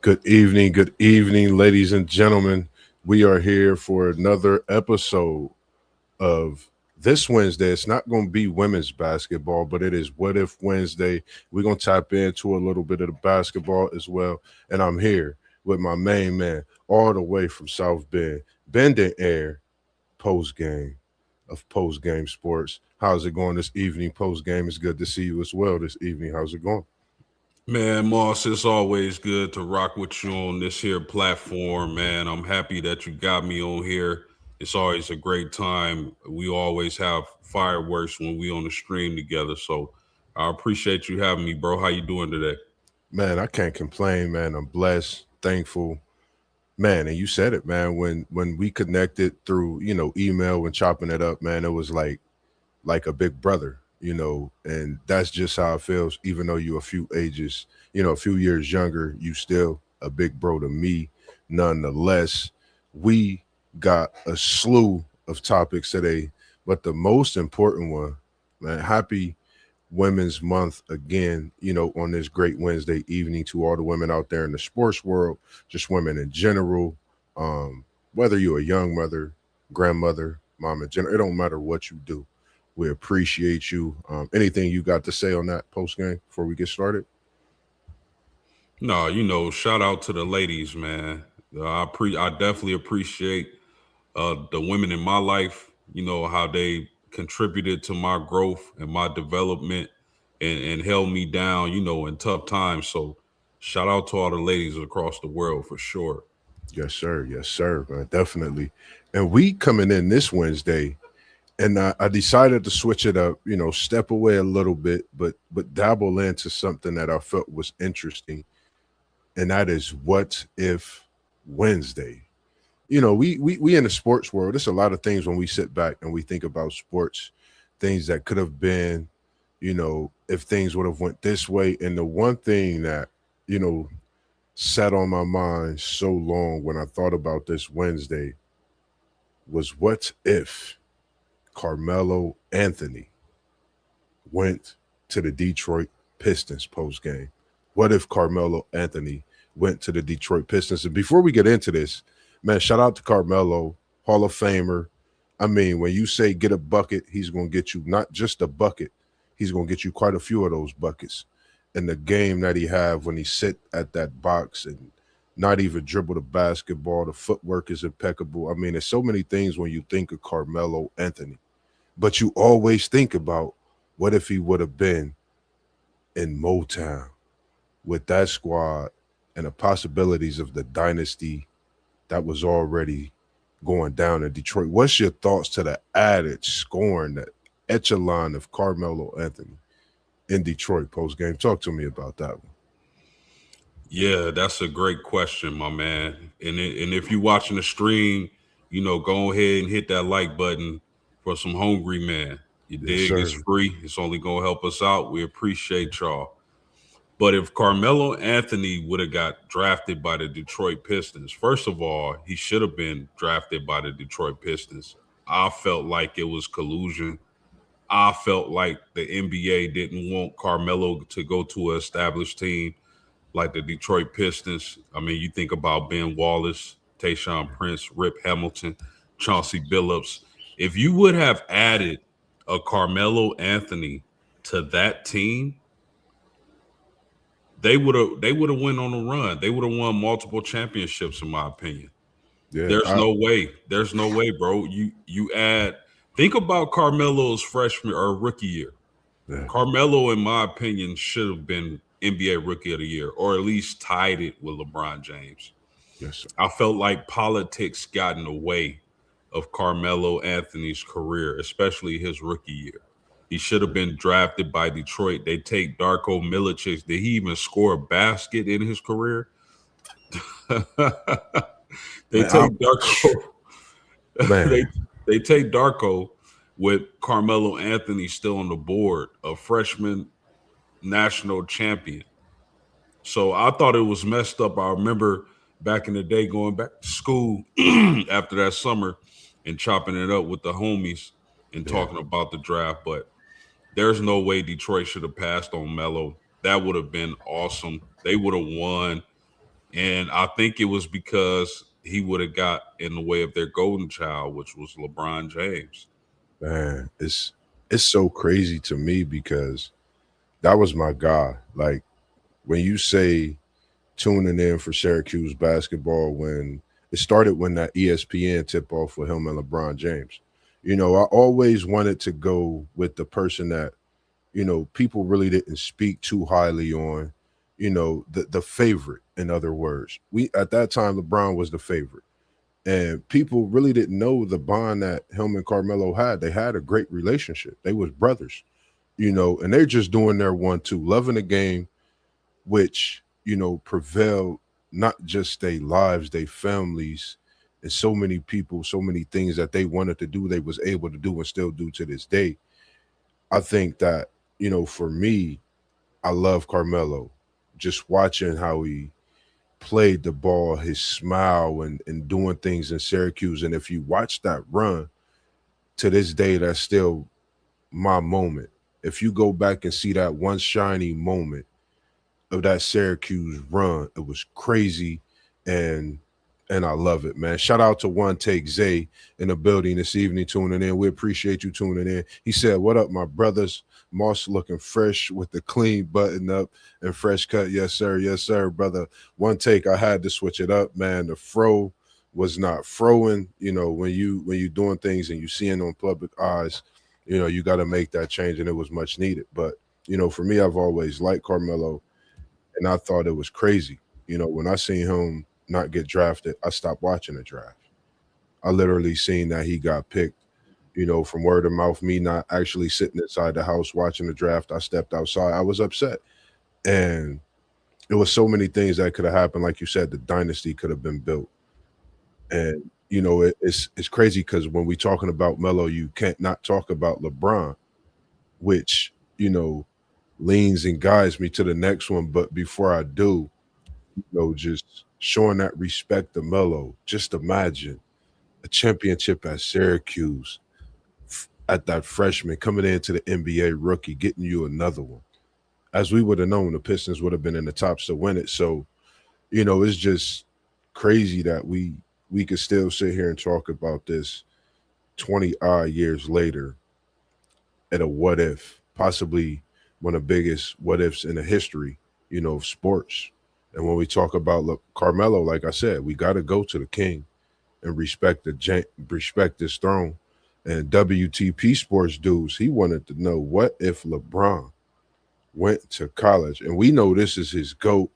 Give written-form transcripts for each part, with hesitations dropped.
good evening, ladies and gentlemen. We are here for another episode of this Wednesday. It's not going to be women's basketball, but it is What If Wednesday. We're going to tap into a little bit of the basketball as well. And I'm here with my main man, all the way from South Bend, bending air, post game of post game sports. How's it going this evening? Post game. It's good to see you as well this evening. How's it going? Man, Moss, it's always good to rock with you on this here platform, man. I'm happy that you got me on here. It's always a great time. We always have fireworks when we on the stream together. So I appreciate you having me, bro. How you doing today? Man, I can't complain, man. I'm blessed, thankful, man. And you said it, man. When we connected through, email and chopping it up, man, it was like a big brother, and that's just how it feels. Even though you a few ages, a few years younger, you still a big bro to me. Nonetheless, we got a slew of topics today, but the most important one, man, happy Women's Month again, on this great Wednesday evening to all the women out there in the sports world, just women in general. Whether you're a young mother, grandmother, mom in general, it don't matter what you do. We appreciate you. Anything you got to say on that post game before we get started? No, shout out to the ladies, man. I definitely appreciate the women in my life, how they contributed to my growth and my development and held me down, in tough times. So shout out to all the ladies across the world for sure. Yes, sir. Yes, sir, man. Definitely. And we coming in this Wednesday, and I decided to switch it up, step away a little bit, but dabble into something that I felt was interesting, and that is what if Wednesday. We in the sports world. There's a lot of things when we sit back and we think about sports, things that could have been, if things would have went this way. And the one thing that you know sat on my mind so long when I thought about this Wednesday was what if Carmelo Anthony went to the Detroit Pistons post game? What if Carmelo Anthony went to the Detroit Pistons? And before we get into this, man, shout out to Carmelo, Hall of Famer. I mean, when you say get a bucket, he's going to get you not just a bucket, he's going to get you quite a few of those buckets. And the game that he have when he sit at that box and not even dribble the basketball, the footwork is impeccable. I mean, there's so many things when you think of Carmelo Anthony, but you always think about what if he would have been in Motown with that squad and the possibilities of the dynasty that was already going down in Detroit. What's your thoughts to the added scoring, that echelon of Carmelo Anthony in Detroit post game? Talk to me about that one. Yeah, that's a great question, my man. And if you're watching the stream, go ahead and hit that like button for some hungry man. You Yes, dig? It's sir. free. It's only gonna help us out. We appreciate y'all. But if Carmelo Anthony would have got drafted by the Detroit Pistons, first of all, he should have been drafted by the Detroit Pistons. I felt like it was collusion. I felt like the NBA didn't want Carmelo to go to an established team like the Detroit Pistons. I mean, you think about Ben Wallace, Tayshaun Prince, Rip Hamilton, Chauncey Billups. If you would have added a Carmelo Anthony to that team, they would have went on a run. They would have won multiple championships, in my opinion. Yeah, There's no way. There's no way, bro. You add. Think about Carmelo's freshman or rookie year. yeah, Carmelo, in my opinion, should have been NBA Rookie of the Year, or at least tied it with LeBron James. yes, sir. I felt like politics got in the way of Carmelo Anthony's career, especially his rookie year. He should have been drafted by Detroit. They take Darko Milicic. Did he even score a basket in his career? they Man, I, take Darko. they man, they take Darko with Carmelo Anthony still on the board, a freshman national champion. So I thought it was messed up. I remember back in the day going back to school after that summer and chopping it up with the homies and yeah, talking about the draft. But there's no way Detroit should have passed on Melo. That would have been awesome. They would have won. And I think it was because he would have got in the way of their golden child, which was LeBron James. Man, it's so crazy to me because that was my guy. Like when you say tuning in for Syracuse basketball, when it started, when that ESPN tip off with him and LeBron James. I always wanted to go with the person that, people really didn't speak too highly on, the favorite, in other words. We at that time LeBron was the favorite. And people really didn't know the bond that him and Carmelo had. They had a great relationship. They was brothers, and they're just doing their 1-2, loving the game, which prevailed not just their lives, their families, and so many people, so many things that they wanted to do, they was able to do and still do to this day. I think that, for me, I love Carmelo. Just watching how he played the ball, his smile, and doing things in Syracuse. And if you watch that run to this day, that's still my moment. If you go back and see that one shiny moment of that Syracuse run, it was crazy, and I love it, man. Shout out to One Take Zay in the building this evening tuning in. We appreciate you tuning in. He said, "What up, my brothers? Moss looking fresh with the clean button up and fresh cut. Yes, sir, brother. One take. I had to switch it up, man. The fro was not froing. When you doing things and you seeing on public eyes, you got to make that change, and it was much needed. But for me, I've always liked Carmelo, and I thought it was crazy. When I seen him not get drafted, I stopped watching the draft. I literally seen that he got picked, from word of mouth, me not actually sitting inside the house watching the draft. I stepped outside. I was upset. And it was so many things that could have happened. Like you said, the dynasty could have been built. And, it's crazy because when we talking about Melo, you can't not talk about LeBron, which, leans and guides me to the next one. But before I do, just showing that respect to Melo. Just imagine a championship at Syracuse, at that freshman coming into the NBA rookie, getting you another one. As we would have known, the Pistons would have been in the tops to win it. So, it's just crazy that we could still sit here and talk about this 20 odd years later at a what if, possibly one of the biggest what ifs in the history, of sports. And when we talk about Carmelo, like I said, we got to go to the king and respect his throne. And WTP Sports dudes, he wanted to know, what if LeBron went to college? And we know this is his GOAT.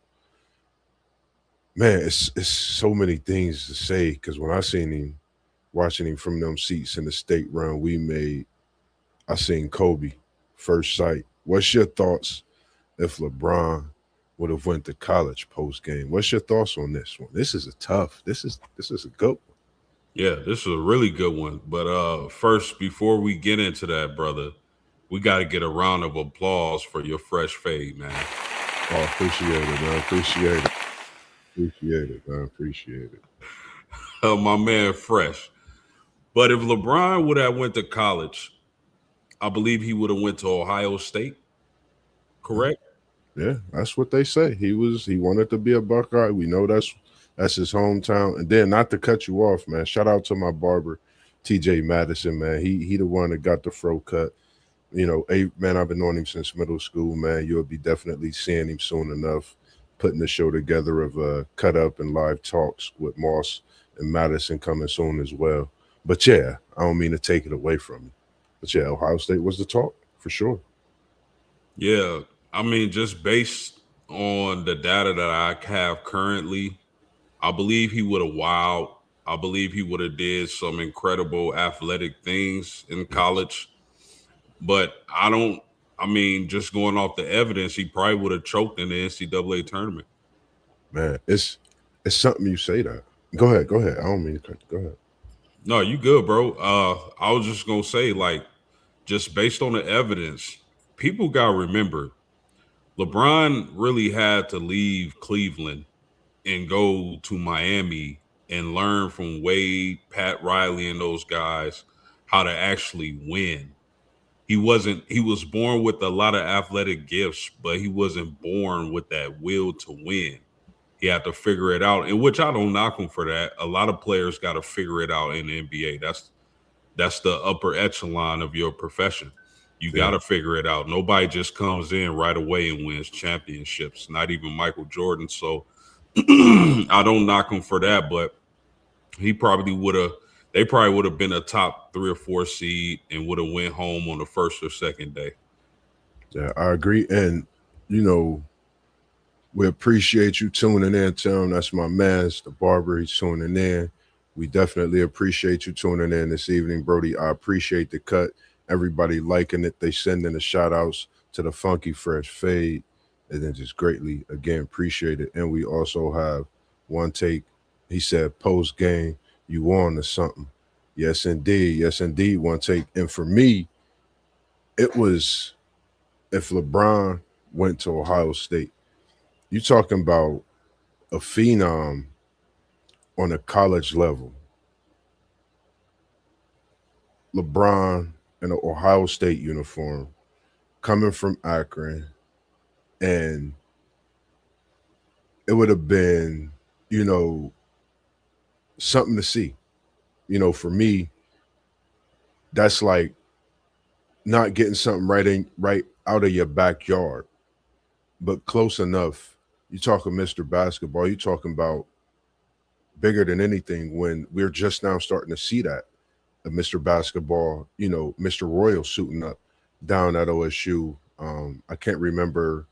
Man, it's so many things to say, because when I seen him, watching him from them seats in the state run we made, I seen Kobe first sight. What's your thoughts if LeBron would have went to college post game? What's your thoughts on this one? This is a tough. This is a GOAT. Yeah, this is a really good one. But first, before we get into that, brother, we got to get a round of applause for your fresh fade, man. Oh, appreciate it, man. Appreciate it, man. Appreciate it. My man, fresh. But if LeBron would have went to college, I believe he would have went to Ohio State. Correct? Yeah, that's what they say. He wanted to be a Buckeye. We know that's his hometown. And then, not to cut you off, man. Shout out to my barber, TJ Madison, man. He the one that got the fro cut. Man, I've been knowing him since middle school, man. You'll be definitely seeing him soon enough, putting the show together of cut up and live talks with Moss and Madison coming soon as well. But yeah, I don't mean to take it away from you. But yeah, Ohio State was the talk for sure. Yeah. I mean, just based on the data that I have currently, I believe he would have wowed. I believe he would have did some incredible athletic things in college. But I don't. I mean, just going off the evidence, he probably would have choked in the NCAA tournament. Man, it's something you say that. Go ahead, go ahead. I don't mean to cut. Go ahead. No, you good, bro. I was just gonna say, like, just based on the evidence, people gotta remember LeBron really had to leave Cleveland and go to Miami and learn from Wade, Pat Riley, and those guys how to actually win. He was born with a lot of athletic gifts, but he wasn't born with that will to win. He had to figure it out, in which I don't knock him for that. A lot of players got to figure it out in the NBA. That's the upper echelon of your profession. You got Yeah. to figure it out. Nobody just comes in right away and wins championships. Not even Michael Jordan. So I don't knock him for that, but he probably would have. They probably would have been a top 3 or 4 seed and would have went home on the first or second day. Yeah, I agree. And you know, we appreciate you tuning in, Tim. That's my man's the barber. He's tuning in. We definitely appreciate you tuning in this evening, Brody. I appreciate the cut. Everybody liking it. They sending the shout outs to the Funky Fresh Fade. And then just greatly, again, appreciate it. And we also have one take. He said, post game, you on to something. Yes, indeed. Yes, indeed. One take. And for me, it was if LeBron went to Ohio State, you talking about a phenom on a college level. LeBron in an Ohio State uniform, coming from Akron, and it would have been, you know, something to see. For me, that's like not getting something right out of your backyard, but close enough. You talking Mr. Basketball, you talking about bigger than anything when we're just now starting to see that. Mr. Basketball, Mr. Royal suiting up down at OSU. I can't remember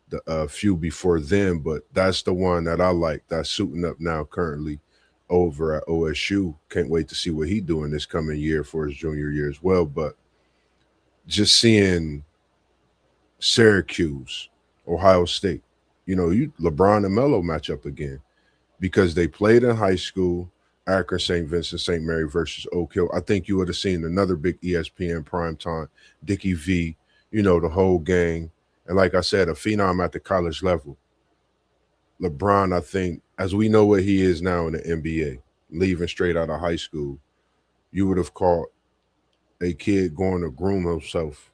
the few before then, but that's the one that I like. That's suiting up now currently over at OSU. Can't wait to see what he doing this coming year for his junior year as well. But just seeing Syracuse, Ohio State, you LeBron and Melo match up again because they played in high school. Akron, St. Vincent, St. Mary versus Oak Hill. I think you would have seen another big ESPN primetime, Dickie V, the whole gang. And like I said, a phenom at the college level. LeBron, I think, as we know what he is now in the NBA, leaving straight out of high school, you would have caught a kid going to groom himself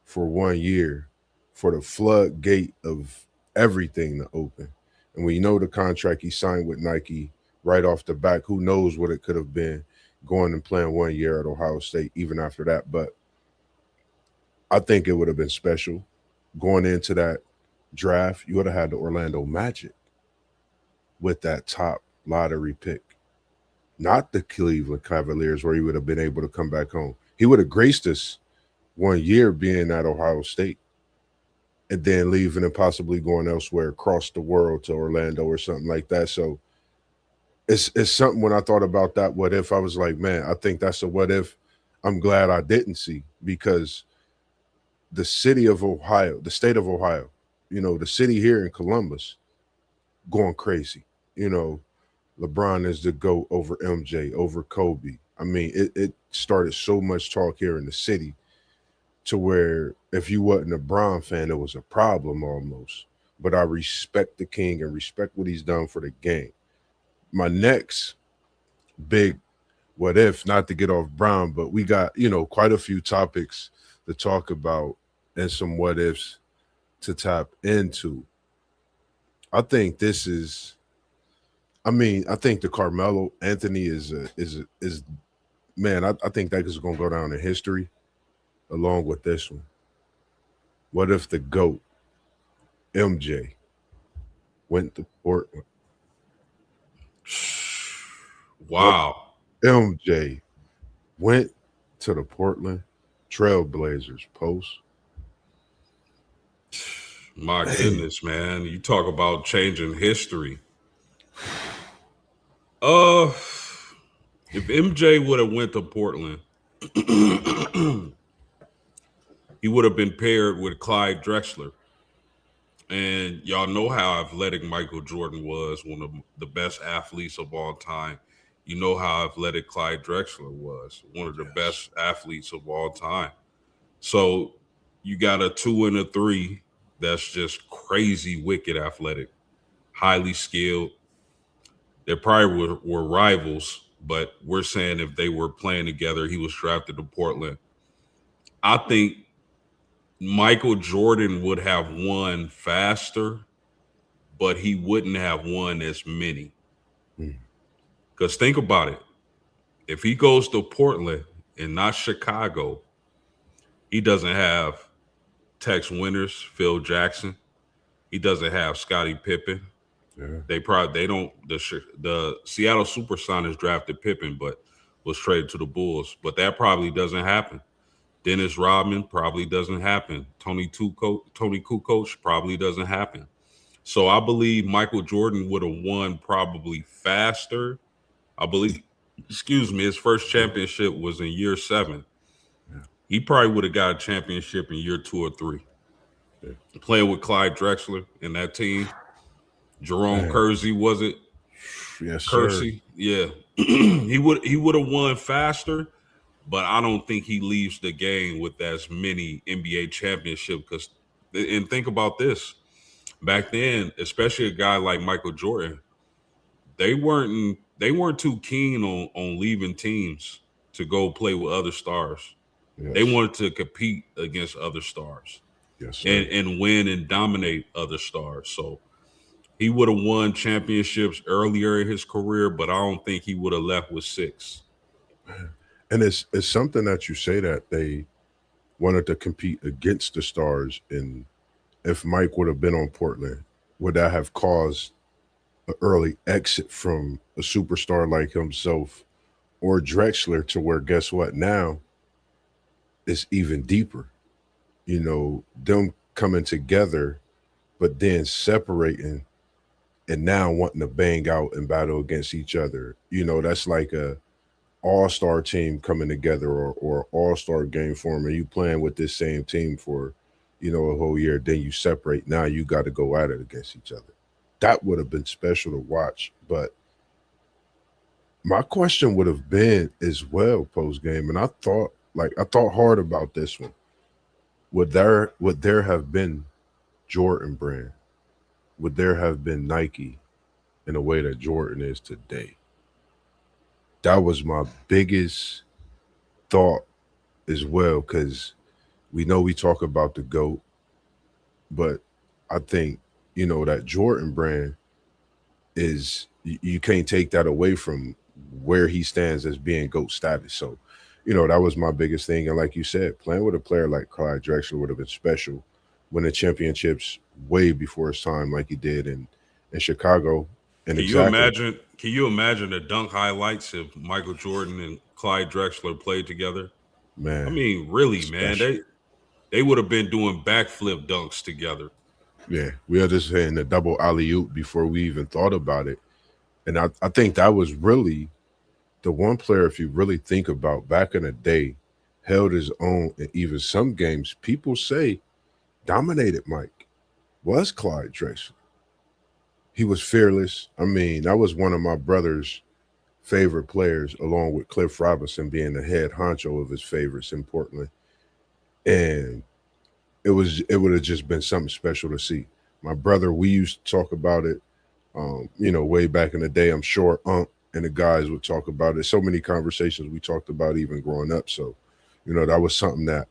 for 1 year for the floodgate of everything to open. And we know the contract he signed with Nike right off the back. Who knows what it could have been going and playing 1 year at Ohio State even after that. But I think it would have been special going into that draft. You would have had the Orlando Magic with that top lottery pick, not the Cleveland Cavaliers, where he would have been able to come back home. He would have graced us 1 year being at Ohio State and then leaving and possibly going elsewhere across the world to Orlando or something like that. So it's something when I thought about that what if, I was like, man, I think that's a what if I'm glad I didn't see, because the city of Ohio, the state of Ohio, the city here in Columbus going crazy. You know, LeBron is the GOAT over MJ, over Kobe. I mean, it started so much talk here in the city to where if you wasn't a Bron fan, it was a problem almost. But I respect the king and respect what he's done for the game. My next big what if, not to get off Brown, but we got, quite a few topics to talk about and some what ifs to tap into. I think this is, I think the Carmelo Anthony is man, I think that is gonna go down in history along with this one. What if the GOAT MJ went to Portland? What Wow. MJ went to the Portland Trailblazers post? My Man, goodness, man. You talk about changing history. Uh if MJ would have went to Portland, he would have been paired with Clyde Drexler. And y'all know how athletic Michael Jordan was, one of the best athletes of all time. You know how athletic Clyde Drexler was, one of the yes, best athletes of all time. So you got a 2 and a 3 that's just crazy, wicked athletic, highly skilled. They probably were rivals, but we're saying if they were playing together, he was drafted to Portland. I think Michael Jordan would have won faster, but he wouldn't have won as many. Mm. Because think about it. If he goes to Portland and not Chicago, he doesn't have Tex Winters, Phil Jackson. He doesn't have Scottie Pippen. Yeah. They don't the Seattle SuperSonics drafted Pippen, but was traded to the Bulls. But that probably doesn't happen. Dennis Rodman probably doesn't happen. Tony Kukoc probably doesn't happen. So I believe Michael Jordan would have won probably faster. I believe, excuse me, his first championship was in year 7. Yeah. He probably would have got a championship in year 2 or 3. Yeah. Playing with Clyde Drexler in that team. Jerome Man. Kersey, was it? Yes, sir. Kersey, yeah. he would have won faster, but I don't think he leaves the game with as many NBA championships. Because, and think about this, back then, especially a guy like Michael Jordan, they weren't too keen on leaving teams to go play with other stars. They Yes. wanted to compete against other stars Yes, and sir. and win and dominate other stars. So he would have won championships earlier in his career, but I don't think he would have left with 6. And it's something that you say that they wanted to compete against the stars. And if Mike would have been on Portland, would that have caused an early exit from a superstar like himself or Drexler to where guess what? Now it's even deeper. Them coming together, but then separating and now wanting to bang out and battle against each other. That's like a all-star team coming together or all-star game forming. You playing with this same team for, a whole year, then you separate. Now you got to go at it against each other. That would have been special to watch. But my question would have been as well post game, and I thought hard about this one. Would there have been Jordan brand? Would there have been Nike in a way that Jordan is today? That was my biggest thought as well, because we know we talk about the GOAT, but I think, that Jordan brand is you can't take that away from where he stands as being GOAT status. So, that was my biggest thing. And like you said, playing with a player like Clyde Drexler would have been special, winning championships way before his time, like he did in Chicago. And Can you exactly, imagine? Can you imagine the dunk highlights if Michael Jordan and Clyde Drexler played together? I man, mean, really, man, special. they would have been doing backflip dunks together. Yeah, we are just hitting the double alley oop before we even thought about it. And I think that was really the one player, if you really think about back in the day, held his own in even some games. People say dominated Mike was Clyde Drexler. He was fearless. I mean, that was one of my brother's favorite players, along with Cliff Robinson being the head honcho of his favorites in Portland. And it would have just been something special to see. My brother, we used to talk about it, way back in the day. I'm sure Unc and the guys would talk about it. So many conversations we talked about even growing up. So, that was something that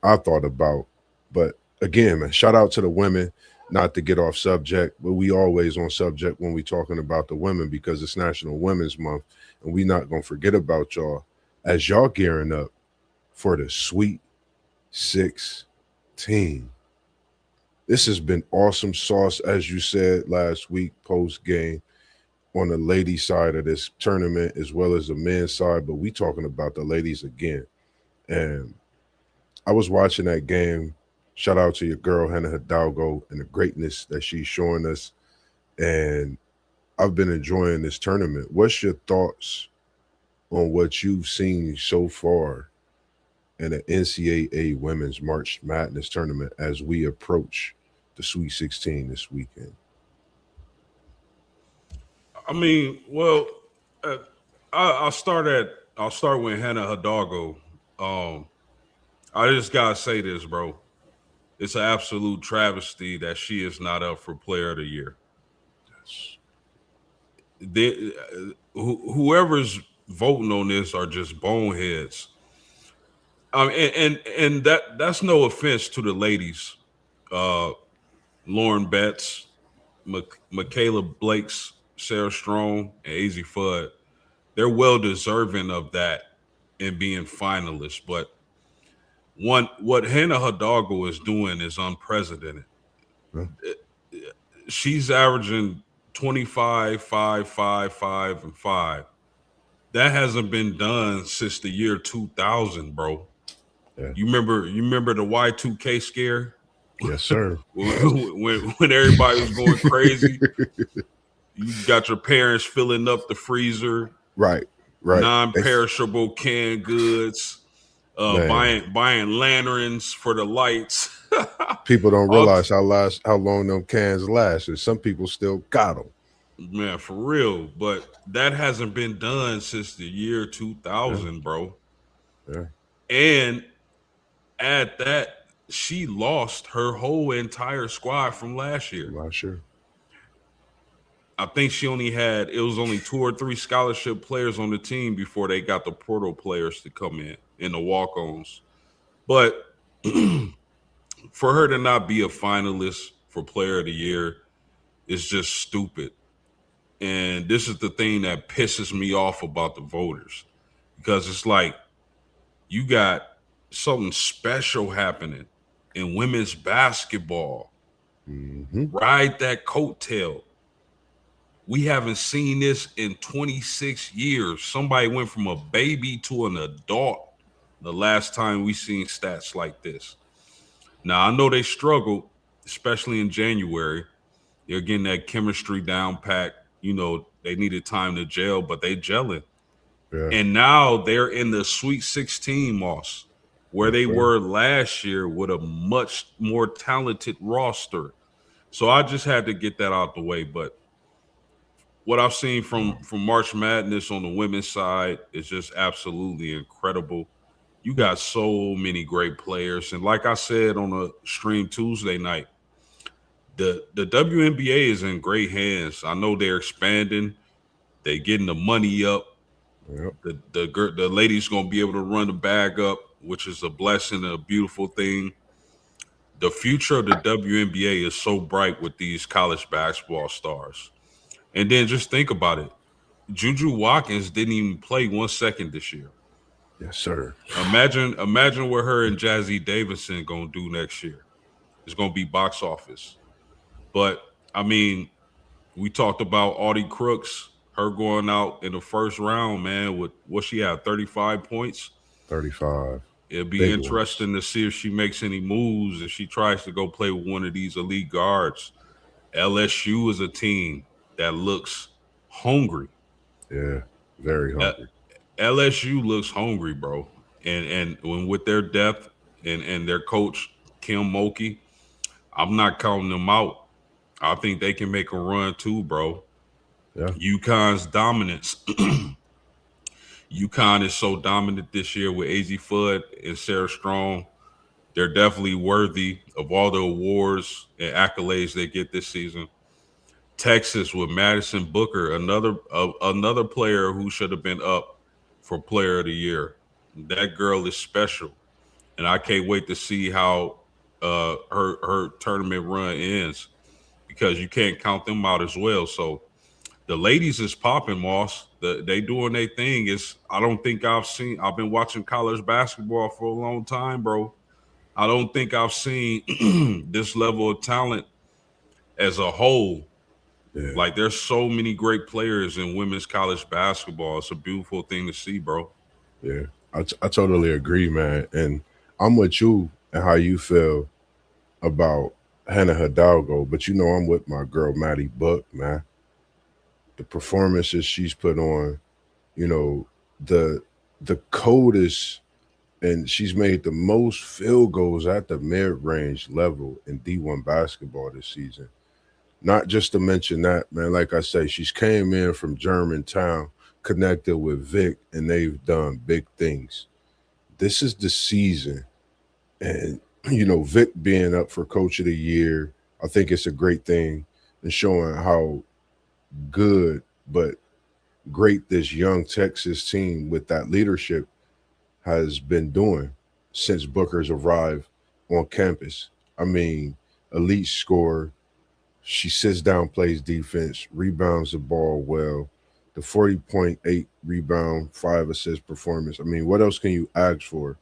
I thought about. But again, man, shout out to the women. Not to get off subject, but we always on subject when we talking about the women because it's National Women's Month, and we not gonna forget about y'all as y'all gearing up for the Sweet 16. This has been awesome sauce, as you said last week post game on the ladies side of this tournament as well as the men's side. But we talking about the ladies again, and I was watching that game. Shout out to your girl Hannah Hidalgo and the greatness that she's showing us. And I've been enjoying this tournament. What's your thoughts on what you've seen so far in the NCAA Women's March Madness tournament as we approach the Sweet 16 this weekend? I mean, well, uh, I'll start with Hannah Hidalgo. Um, I just gotta say this, bro. It's an absolute travesty that she is not up for Player of the Year. Whoever's voting on this are just boneheads. And that's no offense to the ladies, uh, Lauren Betts, Michaela Blake's, Sarah Strong, and AZ Fudd, they're well deserving of that and being finalists. But what Hannah Hidalgo is doing is unprecedented. Huh? She's averaging 25, 5, 5, 5, and 5. That hasn't been done since the year 2000, bro. Yeah. You remember the Y2K scare? Yes, sir. when everybody was going crazy, you got your parents filling up the freezer, Right. Right. non-perishable canned goods, Man, buying lanterns for the lights. people don't All, realize how long them cans last, and some people still got them. man, for real. But that hasn't been done since the year Yeah. 2000, bro. Yeah. And at that, she lost her whole entire squad from last year. I'm not sure. I think it was only 2 or 3 scholarship players on the team before they got the portal players to come in the walk-ons. But for her to not be a finalist for player of the year is just stupid. And this is the thing that pisses me off about the voters, because it's like you got something special happening in women's basketball. Mm-hmm. Ride that coattail. We haven't seen this in 26 years. Somebody went from a baby to an adult the last time we seen stats like this. Now, I know they struggled, especially in January. They're getting that chemistry down pat. They needed time to gel, but they gelling. Yeah. And now they're in the Sweet 16, Moss, where Yes, they sir. were last year with a much more talented roster. So I just had to get that out the way. But what I've seen from March Madness on the women's side is just absolutely incredible. You got so many great players. And like I said on a stream Tuesday night, the WNBA is in great hands. I know they're expanding. They're getting the money up. Yep. The ladies going to be able to run the bag up, which is a blessing and a beautiful thing. The future of the WNBA is so bright with these college basketball stars. And then just think about it. Juju Watkins didn't even play 1 second this year. Yes, sir. Imagine what her and Jazzy Davidson gonna do next year. It's gonna be box office. But I mean, we talked about Audie Crooks, her going out in the first round, man, with what she had, 35 points. 35. It'll be Big interesting to see if she makes any moves, if she tries to go play with one of these elite guards. LSU is a team that looks hungry. Yeah. Very hungry. LSU looks hungry, bro. And when with their depth and their coach, Kim Mulkey, I'm not counting them out. I think they can make a run too, bro. Yeah. UConn's dominance. UConn is so dominant this year with AZ Fudd and Sarah Strong. They're definitely worthy of all the awards and accolades they get this season. Texas with Madison Booker, another player who should have been up for player of the year. That girl is special. And I can't wait to see how her tournament run ends, because you can't count them out as well. So the ladies is popping, Moss. They doing their thing. I don't think I've been watching college basketball for a long time, bro. I don't think I've seen this level of talent as a whole. Yeah. Like, there's so many great players in women's college basketball. It's a beautiful thing to see, bro. Yeah. I totally agree, man. And I'm with you and how you feel about Hannah Hidalgo, but I'm with my girl Maddie Buck, man. The performances she's put on, the coldest, and she's made the most field goals at the mid-range level in D1 basketball this season. Not just to mention that, man, like I say, she's came in from Germantown, connected with Vic, and they've done big things. This is the season. And, Vic being up for coach of the year, I think it's a great thing, and showing how good but great this young Texas team with that leadership has been doing since Booker's arrived on campus. I mean, elite scorer, She sits down, plays defense, rebounds the ball well. The 40.8 rebound, 5 assist performance. I mean, what else can you ask for?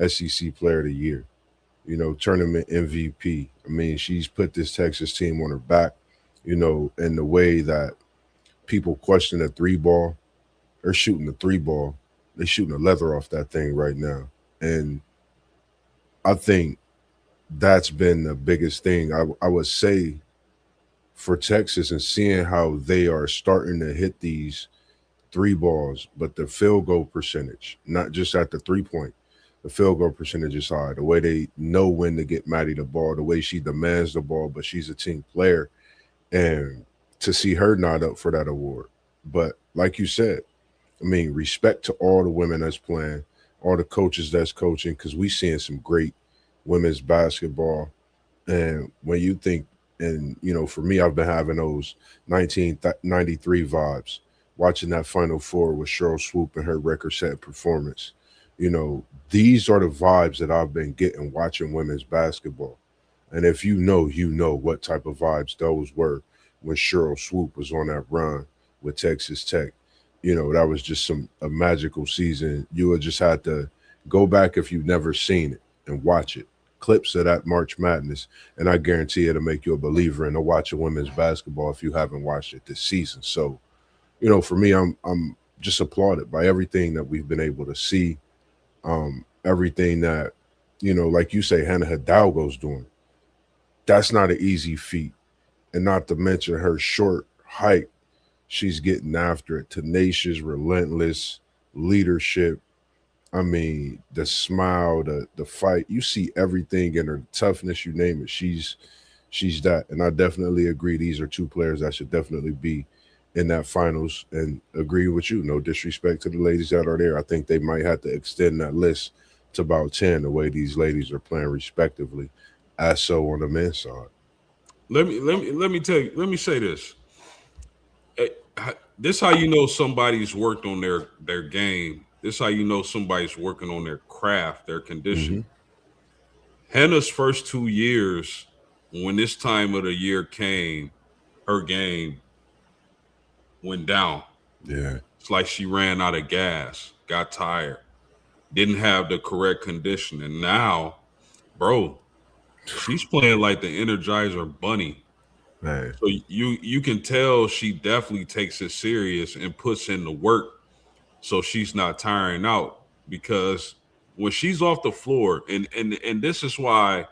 SEC Player of the Year, tournament MVP. I mean, she's put this Texas team on her back, in the way that people question the three ball. They're shooting the three ball. They're shooting the leather off that thing right now. And I think that's been the biggest thing. I would say for Texas and seeing how they are starting to hit these three balls, but the field goal percentage, not just at the 3 point, the field goal percentage is high. The way they know when to get Maddie the ball, the way she demands the ball, but she's a team player. And to see her not up for that award. But like you said, I mean, respect to all the women that's playing, all the coaches that's coaching, because we seeing some great women's basketball. And when you think, and for me, I've been having those 1993 vibes, watching that Final Four with Cheryl Swoop and her record-setting performance. These are the vibes that I've been getting watching women's basketball. And if you know what type of vibes those were when Cheryl Swoop was on that run with Texas Tech. That was just a magical season. You would just had to go back if you've never seen it and watch it. Clips of that March Madness, and I guarantee it'll make you a believer in the watching women's basketball if you haven't watched it this season. So, for me, I'm just applauded by everything that we've been able to see, everything that, like you say, Hannah Hidalgo's doing. That's not an easy feat, and not to mention her short height. She's getting after it, tenacious, relentless leadership. I mean, the smile, the fight. You see everything in her toughness. You name it. She's that, and I definitely agree. These are two players that should definitely be in that finals. And agree with you. No disrespect to the ladies that are there. I think they might have to extend that list to about 10. The way these ladies are playing respectively, as so on the men's side. Let me tell you. Let me say this. Eh, This how you know somebody's worked on their game. This how you know somebody's working on their craft, their Hmm. conditioning. Hannah's first 2 years, when this time of the year came, her game went down. Yeah. It's like she ran out of gas, got tired, didn't have the correct condition, and now, bro, she's playing like the Energizer Bunny. Man. So you can tell she definitely takes it serious and puts in the work, so she's not tiring out. Because when she's off the floor, and this is why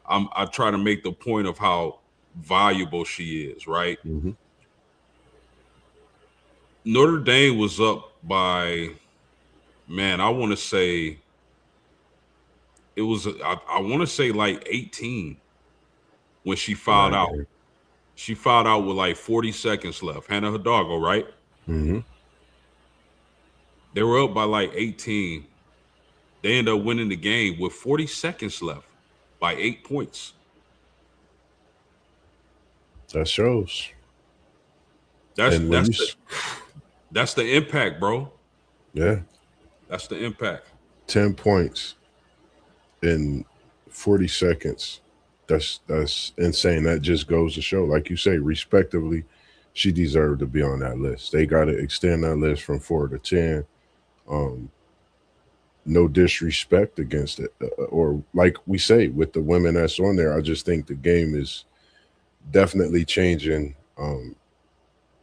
I try to make the point of how valuable she is, right? Hmm. Notre Dame was up by, man, I want to say it was I want to say like 18 when she In fouled that out. game. She fouled out with like 40 seconds left. Hannah Hidalgo, right? Hmm. They were up by like 18. They ended up winning the game with 40 seconds left by 8 points. That shows. That's And when that's you, the that's the impact, bro. yeah, That's the impact. 10 points in 40 seconds. That's insane. That just goes to show, like you say, respectively, she deserved to be on that list. They got to extend that list from 4 to 10. Um, no disrespect against it, or like we say with the women that's on there. I just think the game is definitely changing.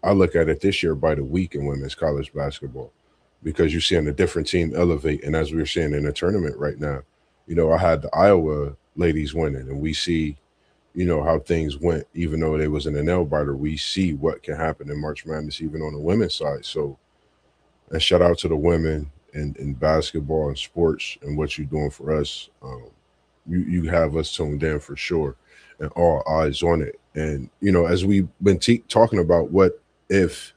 I look at it this year by the week in women's college basketball because you're seeing a different team elevate. And as we're seeing in the tournament right now, I had the Iowa ladies winning, and we see, how things went. Even though they was in a nail biter, we see what can happen in March Madness, even on the women's side. So, and shout out to the women in basketball and sports and what you're doing for us. You have us tuned in for sure, and all eyes on it. And as we've been talking about, what if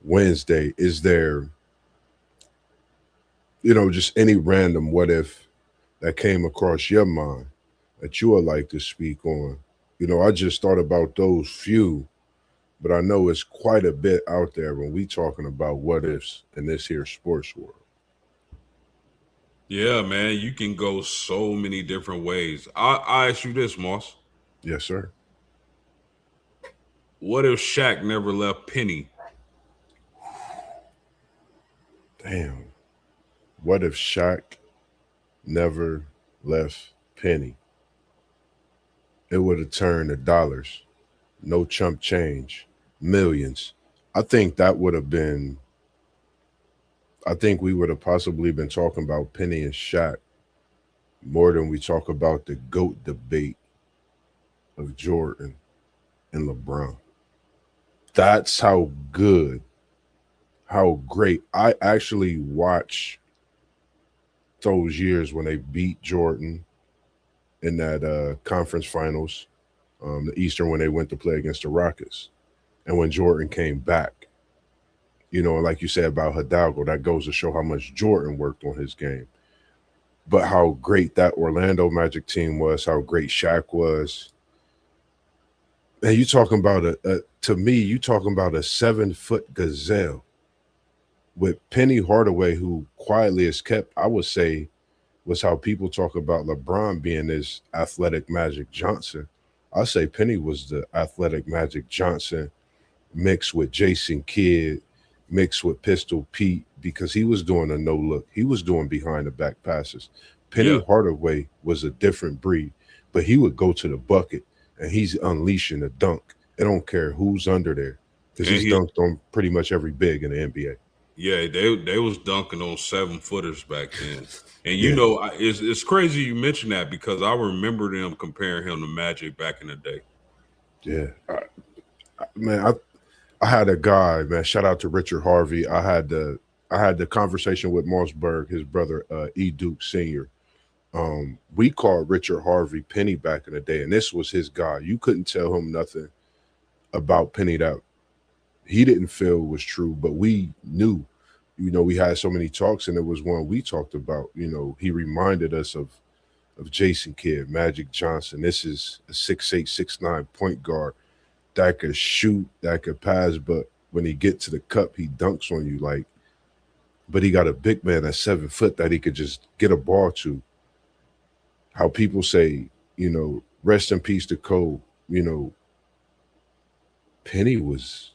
Wednesday, is there, just any random what if that came across your mind that you would like to speak on? I just thought about those few, but I know it's quite a bit out there when we talking about what ifs in this here sports world. Yeah, man, you can go so many different ways. I ask you this, Moss. Yes, sir. What if Shaq never left Penny? Damn. What if Shaq never left Penny? It would have turned to dollars. No chump change. Millions. I think that would have been, I think we would have possibly been talking about Penny and Shaq more than we talk about the GOAT debate of Jordan and LeBron. That's how good, how great. I actually watched those years when they beat Jordan in that conference finals, the Eastern, when they went to play against the Rockets, and when Jordan came back. Like you said about Hidalgo, that goes to show how much Jordan worked on his game, but how great that Orlando Magic team was, how great Shaq was. And you talking about to me, you talking about a 7-foot gazelle with Penny Hardaway, who quietly is kept, I would say, was how people talk about LeBron being this athletic Magic Johnson. I say Penny was the athletic Magic Johnson mixed with Jason Kidd, mixed with Pistol Pete, because he was doing a no look. He was doing behind the back passes. Penny Yeah, Hardaway was a different breed, but he would go to the bucket and he's unleashing a dunk. I don't care who's under there because and he's he, dunked on pretty much every big in the NBA. yeah, they was dunking on 7-footers back then. And Yeah, it's crazy you mentioned that because I remember them comparing him to Magic back in the day. yeah. Man, I had a guy, man. Shout out to Richard Harvey. I had the conversation with MossBurgh, his brother, E. Duke Sr. We called Richard Harvey Penny back in the day, and this was his guy. You couldn't tell him nothing about Penny that he didn't feel was true, but we knew. We had so many talks, and it was one we talked about. He reminded us of Jason Kidd, Magic Johnson. This is a 6'8", 6'9" point guard that could shoot, that could pass, but when he get to the cup, he dunks on you like. But he got a big man at 7 foot that he could just get a ball to. How people say, rest in peace to Cole. Penny was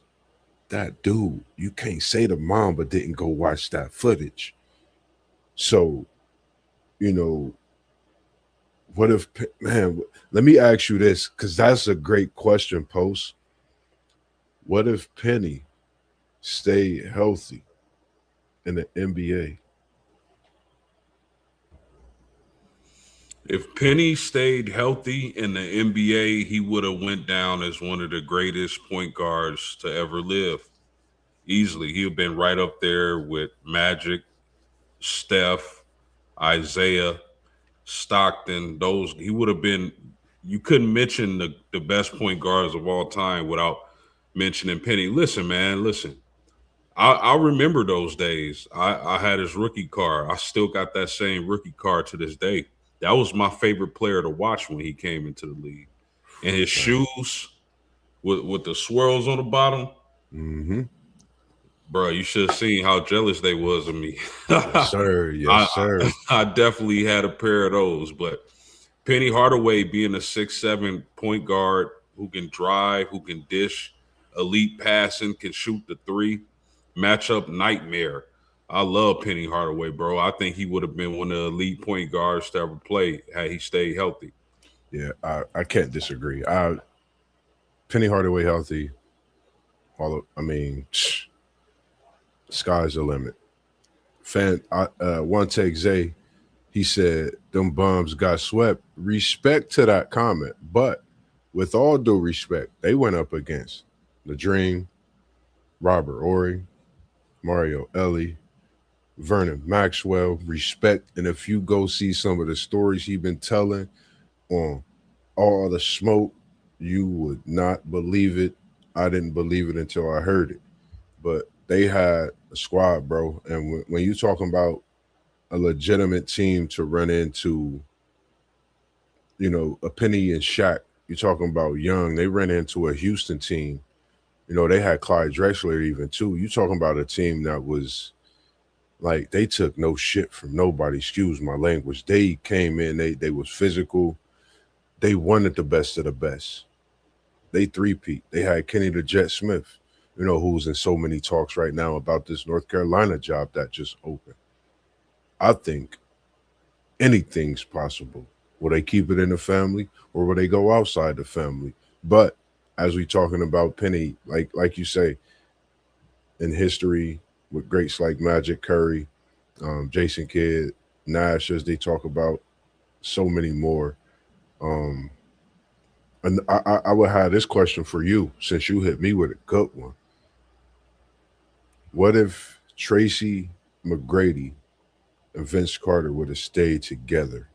that dude. You can't say the mom, but didn't go watch that footage. So, you know, what if, man? Let me ask you this, because that's a great question, Post. What if Penny stayed healthy in the NBA? If Penny stayed healthy in the NBA, he would have went down as one of the greatest point guards to ever live. Easily, he'd have been right up there with Magic, Steph, Isaiah, Stockton. Those he would have been. You couldn't mention the best point guards of all time without mentioning Penny. Listen, man, listen. I remember those days. I had his rookie card. I still got that same rookie card to this day. That was my favorite player to watch when he came into the league. And his Man. shoes with the swirls on the bottom, Mm-hmm. bro, you should have seen how jealous they was of me. Yes, sir. Yes, I, sir. I definitely had a pair of those. But Penny Hardaway being a 6'7" point guard who can drive, who can dish, elite passing, can shoot the three, matchup nightmare. I love Penny Hardaway, bro. I think he would have been one of the elite point guards to ever play had he stayed healthy. Yeah, I can't disagree. Penny Hardaway healthy. I mean, sky's the limit. One take Zay, he said them bums got swept. Respect to that comment, but with all due respect, they went up against the Dream, Robert Ory, Mario Ellie, Vernon Maxwell. Respect, and if you go see some of the stories he been telling on All the Smoke, you would not believe it. I didn't believe it until I heard it. But they had a squad, bro. And when you talking about a legitimate team to run into, a Penny and Shaq, you're talking about young. They ran into a Houston team. They had Clyde Drexler even too. You talking about a team that was like they took no shit from nobody. Excuse my language. They came in. They was physical. They wanted the best of the best. They three-peat. They had Kenny the Jet Smith, who's in so many talks right now about this North Carolina job that just opened. I think anything's possible. Will they keep it in the family or will they go outside the family? But as we talking about Penny, like you say, in history with greats like Magic Curry, Jason Kidd, Nash, as they talk about, so many more. Um, and I would have this question for you since you hit me with a good one. What if Tracy McGrady and Vince Carter would have stayed together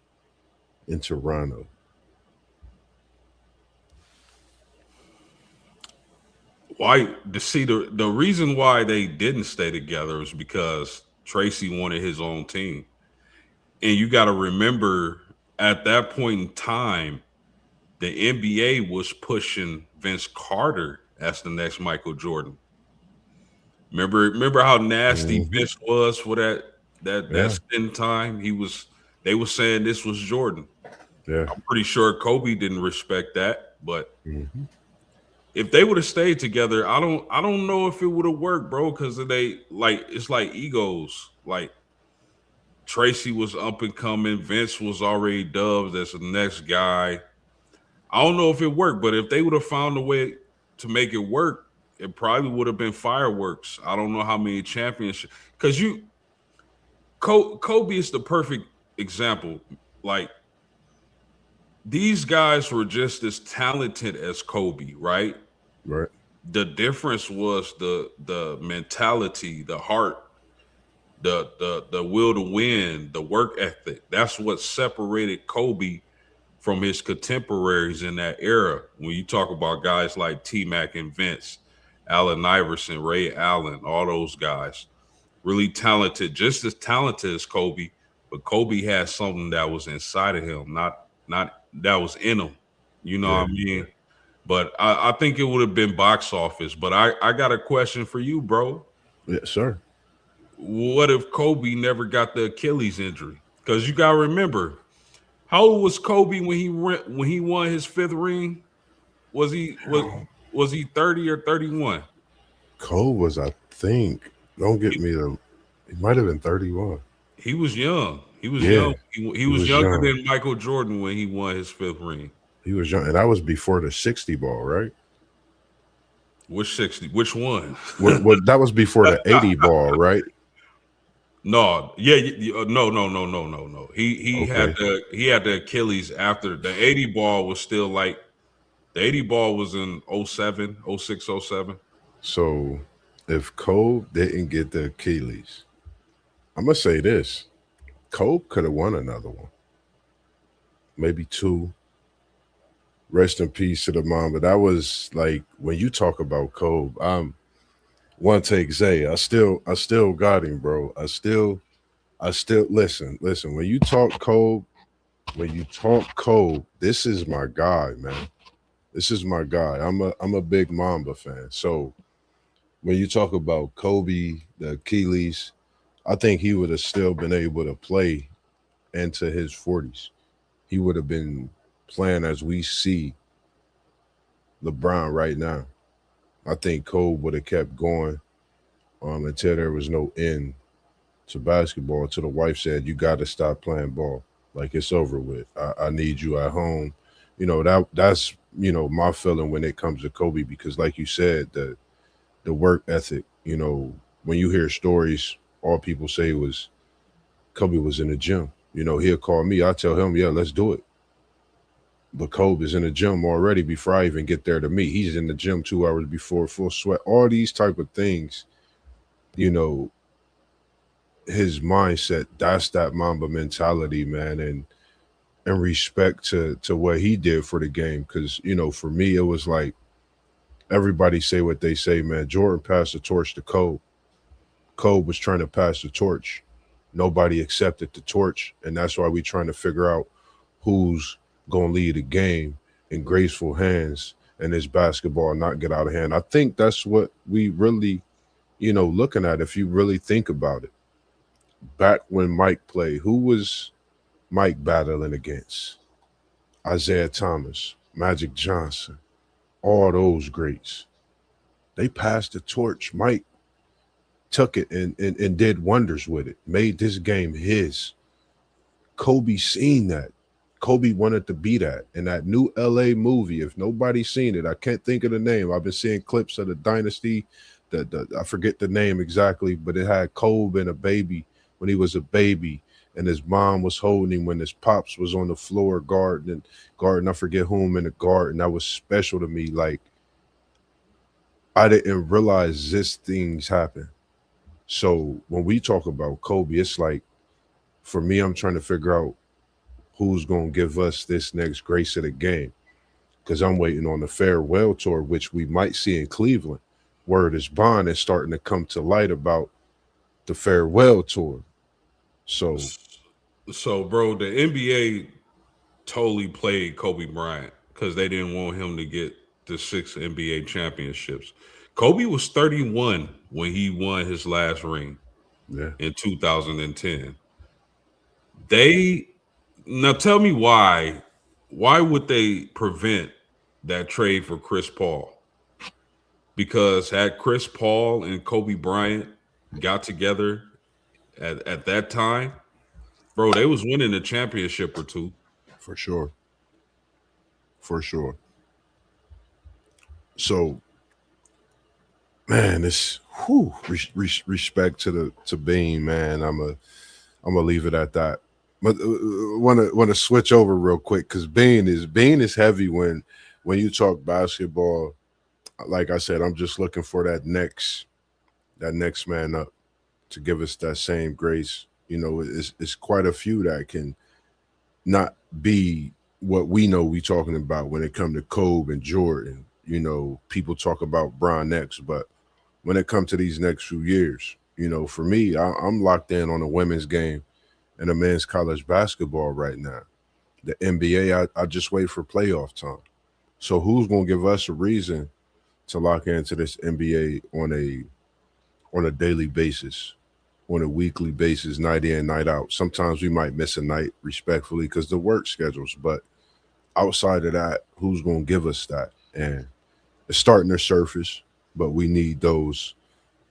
in Toronto? Why to see the reason why they didn't stay together is because Tracy wanted his own team. And you got to remember at that point in time, the NBA was pushing Vince Carter as the next Michael Jordan. Remember how nasty Hmm. Vince was for that Yeah, stint time? They were saying this was Jordan. yeah. I'm pretty sure Kobe didn't respect that, but Hmm. if they would have stayed together, I don't know if it would have worked, bro, because they like it's like egos. Like Tracy was up and coming, Vince was already dubbed as the next guy. I don't know if it worked, but if they would have found a way to make it work, it probably would have been fireworks. I don't know how many championships because Kobe is the perfect example. Like these guys were just as talented as Kobe, right? Right. The difference was the mentality, the heart, the will to win, the work ethic. That's what separated Kobe from his contemporaries in that era. When you talk about guys like T Mac and Vince, Allen Iverson, Ray Allen, all those guys, really talented, just as talented as Kobe, but Kobe had something that was inside of him, not that was in him. You know what Yeah. I mean? But I think it would have been box office. But I got a question for you, bro. Yeah, sir. What if Kobe never got the Achilles injury? Because you gotta remember, how old was Kobe when he won his fifth ring? Was he was was he 30 or 31? Cole was, I think, don't get me the, he might have been 31. He was young. He was Yeah, young. He he was was younger young. than Michael Jordan when he won his fifth ring. He was young. And that was before the 60 ball, right? Which 60? Which one? What that was before the 80 ball, right? No, yeah, no, no, no, no, no, no. Okay. He had the Achilles after the 80 ball was still like the 80 ball was in '07, '06, '07. So if Cole didn't get the Achilles, I'm gonna say this. Cole could have won another one. Maybe two. Rest in peace to the mom. But that was like when you talk about Cole, one take Zay. I still got him, bro. I still listen. When you talk Cole, this is my guy, man. This is my guy. I'm a big Mamba fan. So when you talk about Kobe, the Achilles, I think he would have still been able to play into his 40s. He would have been playing as we see LeBron right now. I think Kobe would have kept going until there was no end to basketball. Until the wife said, "You got to stop playing ball. Like it's over with. I need you at home." That's my feeling when it comes to Kobe because, like you said, the work ethic. When you hear stories, all people say was Kobe was in the gym. He'll call me. I tell him, "Yeah, let's do it." But Kobe is in the gym already before I even get there to meet. He's in the gym 2 hours before, full sweat. All these type of things, you know, his mindset, that's that Mamba mentality, man, and respect to what he did for the game. Cause, for me, it was like everybody say what they say, man. Jordan passed the torch to Kobe. Kobe was trying to pass the torch. Nobody accepted the torch. And that's why we trying to figure out who's gonna lead the game in graceful hands and this basketball not get out of hand. I think that's what we really, looking at if you really think about it. Back when Mike played, who was Mike battling against? Isaiah Thomas, Magic Johnson, all those greats. They passed the torch. Mike took it and did wonders with it, made this game his. Kobe seen that. Kobe wanted to be that. And that new LA movie, if nobody's seen it, I can't think of the name. I've been seeing clips of the Dynasty. I forget the name exactly, but it had Kobe and a baby when he was a baby, and his mom was holding him when his pops was on the floor guarding. I forget whom in the garden. That was special to me. Like I didn't realize this things happen. So when we talk about Kobe, it's like for me, I'm trying to figure out who's going to give us this next grace of the game because I'm waiting on the farewell tour, which we might see in Cleveland. Word is bond is starting to come to light about the farewell tour. So, So, bro, the NBA totally played Kobe Bryant because they didn't want him to get the 6 NBA championships. Kobe was 31 when he won his last ring yeah, in 2010. They now tell me why. Why would they prevent that trade for Chris Paul? Because had Chris Paul and Kobe Bryant got together at that time, bro, they was winning a championship or two. for sure. For sure. So, man, it's respect to Bean, man. I'm gonna leave it at that. But want to switch over real quick because Bean is heavy when you talk basketball. Like I said, I'm just looking for that next man up to give us that same grace. It's quite a few that can not be what we know we talking about when it come to Kobe and Jordan. People talk about Bron X, but when it comes to these next few years, for me, I'm locked in on the women's game and the men's college basketball right now. The NBA, I just wait for playoff time. So who's gonna give us a reason to lock into this NBA on a daily basis, on a weekly basis, night in, night out? Sometimes we might miss a night respectfully because the work schedules, but outside of that, who's gonna give us that? And it's starting to surface, but we need those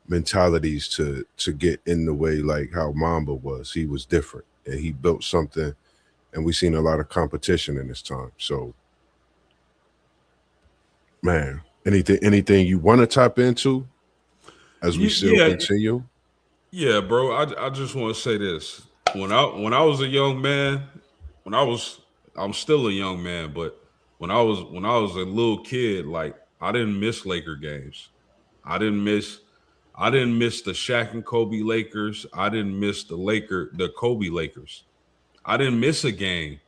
mentalities to get in the way like how Mamba was. He was different and he built something and we seen a lot of competition in this time. So man, anything you want to tap into as we still Yeah, continue? yeah, bro. I just want to say this. When I was a young man, when I was I'm still a young man, but when I was a little kid, like I didn't miss Laker games. I didn't miss I didn't miss the Shaq and Kobe Lakers. I didn't miss the Kobe Lakers. I didn't miss a game.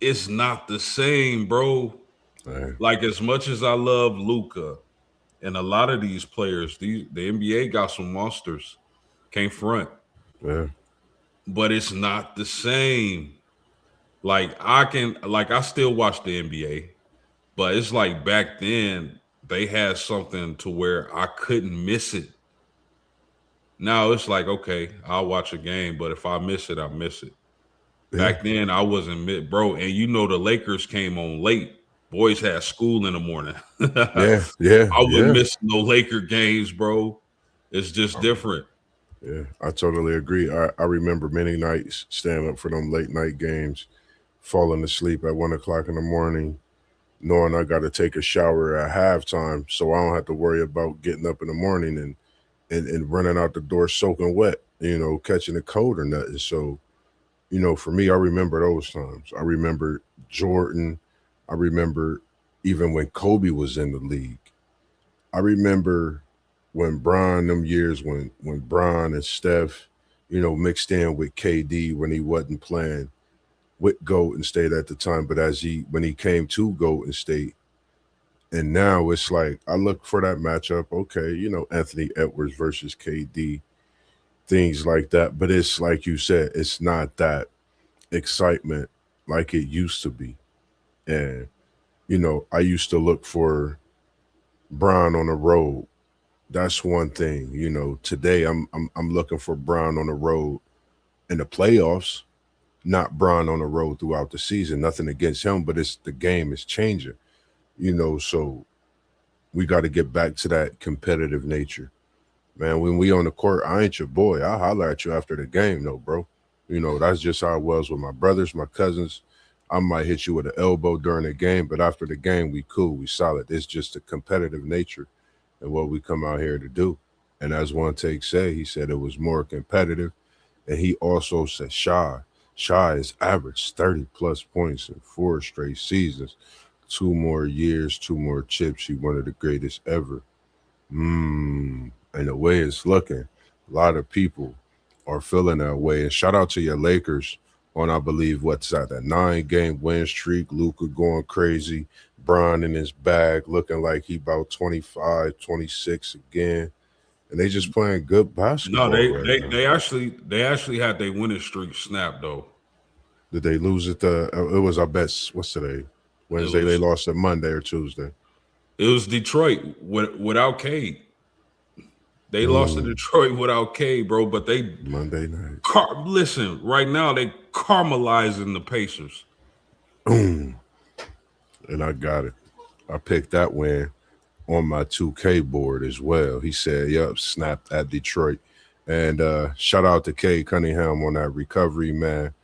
It's not the same, bro. Man, Like as much as I love Luca and a lot of these players, the NBA got some monsters. Can't front. yeah, But it's not the same. I still watch the NBA, but it's like back then they had something to where I couldn't miss it. Now it's like, okay, I'll watch a game, but if I miss it, I miss it. yeah, Back then I wasn't bro, and the Lakers came on late. Boys had school in the morning. I yeah, yeah, wouldn't yeah. miss no Laker games, bro. It's just different. Yeah, I totally agree. I remember many nights staying up for them late night games, falling asleep at 1 o'clock in the morning, knowing I got to take a shower at halftime, so I don't have to worry about getting up in the morning and running out the door soaking wet, catching a cold or nothing. So, for me, I remember those times. I remember Jordan. I remember even when Kobe was in the league. I remember when Bron them years when Bron and Steph, mixed in with KD when he wasn't playing with Golden State at the time, but when he came to Golden State, and now it's like I look for that matchup. Okay, Anthony Edwards versus KD, things like that. But it's like you said, it's not that excitement like it used to be. And I used to look for Bron on the road. That's one thing. Today I'm looking for Bron on the road in the playoffs, not Bron on the road throughout the season. Nothing against him, but it's the game is changing. So We got to get back to that competitive nature. Man, when we on the court, I ain't your boy. I'll holler at you after the game, though, bro. You know, that's just how it was with my brothers, my cousins. I might hit you with an elbow during the game, but after the game, we cool, we solid. It's just a competitive nature and what we come out here to do. And as one take say, he said it was more competitive. And he also said Shy is averaged 30 plus points in 4 straight seasons. 2 more years, 2 more chips. He one of the greatest ever. And the way it's looking, a lot of people are feeling that way. And shout out to your Lakers on, I believe, what's that 9 game win streak. Luca going crazy. Bron in his bag, looking like he about 25, 26 again. And they just playing good No, basketball they right they now. they actually they actually had their winning streak snapped though. Did they lose it? It was, I bet, what's today? It Wednesday. They was lost it Monday or Tuesday. it was Detroit without Cade. They lost to Mm, Detroit without Cade, bro. But they Monday night. listen right now. They caramelizing the Pacers. Boom. And I got it. I picked that win on my 2K board as well. He said, "Yep, snapped at Detroit." And shout out to Kay Cunningham on that recovery, man.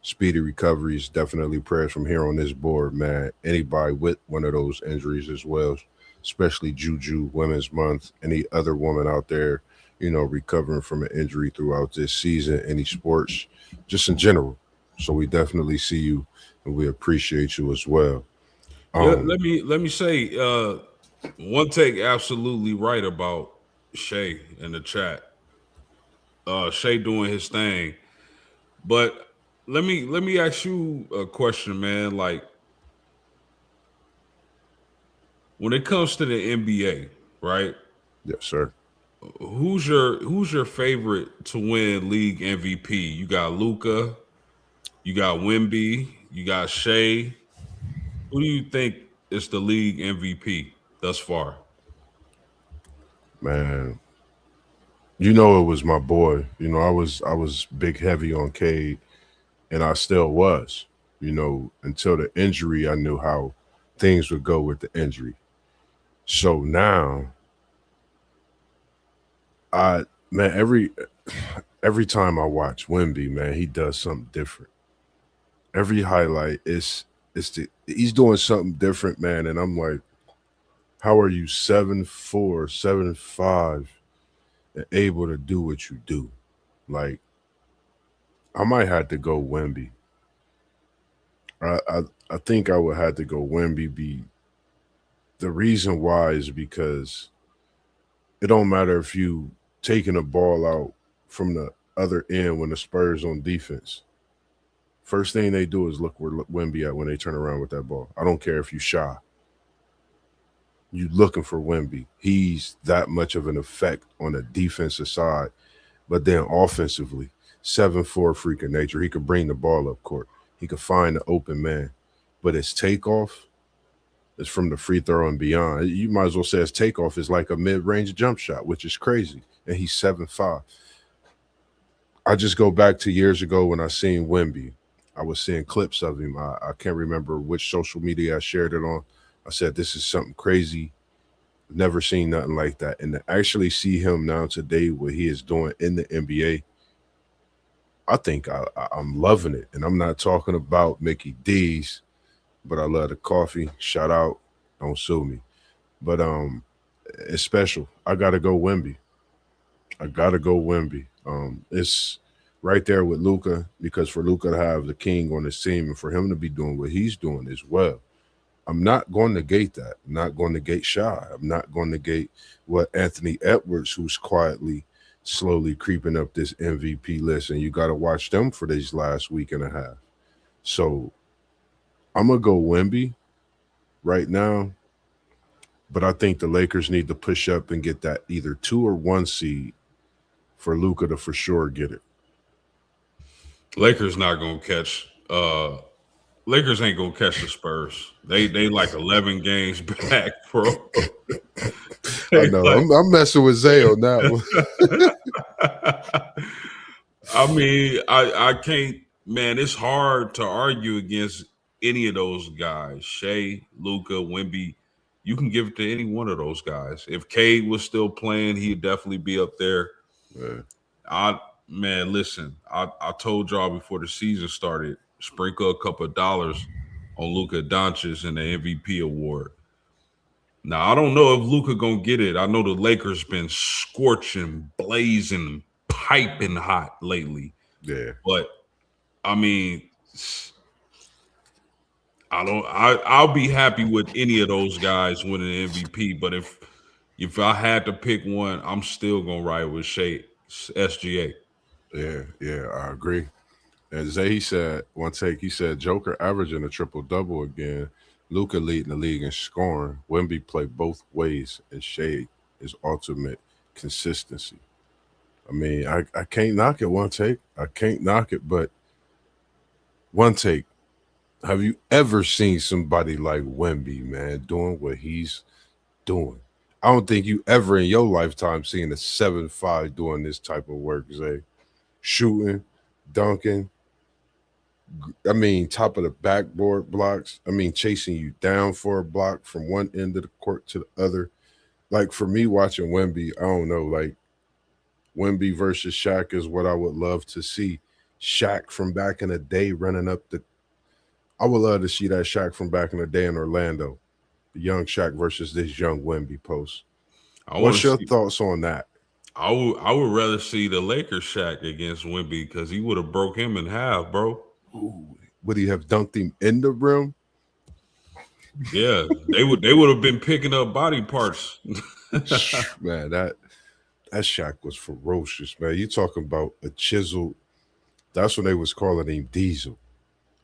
Speedy recoveries, definitely prayers from here on this board, man. Anybody with one of those injuries as well, especially Juju, Women's Month, any other woman out there, recovering from an injury throughout this season, any sports, just in general. So we definitely see you and we appreciate you as well. Um, Let me say one take absolutely right about Shay in the chat. Shay doing his thing, but let me ask you a question, man. Like when it comes to the NBA, right? yes, sir. Who's your favorite to win league MVP? You got Luca, you got Wimby, you got Shea. Who do you think is the league MVP thus far? Man, it was my boy. I was big heavy on Cade, and I still was. Until the injury, I knew how things would go with the injury. So now, I man, every time I watch Wimby, man, he does something different. Every highlight he's doing something different, man. And I'm like, how are you 7'4", 7'5", and able to do what you do? Like, I might have to go Wemby. I think I would have to go Wemby. The reason why is because it don't matter if you taking a ball out from the other end when the Spurs on defense. First thing they do is look where Wemby at when they turn around with that ball. I don't care if you shy. You looking for Wemby. He's that much of an effect on the defensive side. But then offensively, 7'4" freak of nature. He could bring the ball up court. He could find the open man. But his takeoff is from the free throw and beyond. You might as well say his takeoff is like a mid-range jump shot, which is crazy. And he's 7'5". I just go back to years ago when I seen Wemby. I was seeing clips of him. I can't remember which social media I shared it on. I said, this is something crazy. Never seen nothing like that. And to actually see him now today, what he is doing in the NBA, I think I'm loving it. And I'm not talking about Mickey D's, but I love the coffee. Shout out. Don't sue me. But it's special. I gotta go Wemby. I gotta go Wemby. It's right there with Luca, because for Luca to have the king on his team and for him to be doing what he's doing as well. I'm not going to negate that. I'm not going to negate Shy. I'm not going to negate what Anthony Edwards, who's quietly, slowly creeping up this MVP list, and you got to watch them for these last week and a half. So I'm gonna go Wemby right now, but I think the Lakers need to push up and get that either 2 or 1 seed for Luca to for sure get it. Lakers not gonna catch. Lakers ain't gonna catch the Spurs. They like 11 games back, bro. I They know. like, I'm messing with Zay on that I mean, I can't. Man, it's hard to argue against any of those guys. Shea, Luca, Wimby. you can give it to any one of those guys. If Cade was still playing, he'd definitely be up there. Yeah, I Man, listen, I told y'all before the season started, sprinkle a couple of dollars on Luka Doncic and the MVP award. Now I don't know if Luka gonna get it. I know the Lakers been scorching, blazing, piping hot lately, yeah, but I mean, I don't. I'll be happy with any of those guys winning the MVP. But if I had to pick one, I'm still gonna ride with SGA. yeah. I agree. And Zay, he said one take. He said Joker averaging a triple double again. Luca leading the league in scoring. Wemby played both ways, and Shea is ultimate consistency. I mean, I can't knock it. One take, I can't knock it. But one take. Have you ever seen somebody like Wemby, man, doing what he's doing? I don't think you ever in your lifetime seen a 7'5" doing this type of work, Zay. Shooting, dunking. I mean, top of the backboard blocks. I mean, chasing you down for a block from one end of the court to the other. Like for me watching Wemby, I don't know, like Wemby versus Shaq is what I would love to see. Shaq from back in the day running up the I would love to see that Shaq from back in the day in Orlando. The young Shaq versus this young Wemby post. I want What's to your see. thoughts on that? I would rather see the Lakers Shaq against Wemby because he would have broke him in half, bro. Ooh, would he have dunked him in the rim? Yeah, they would have been picking up body parts. Man, that Shaq was ferocious, man. You talking about a chisel? That's when they was calling him Diesel.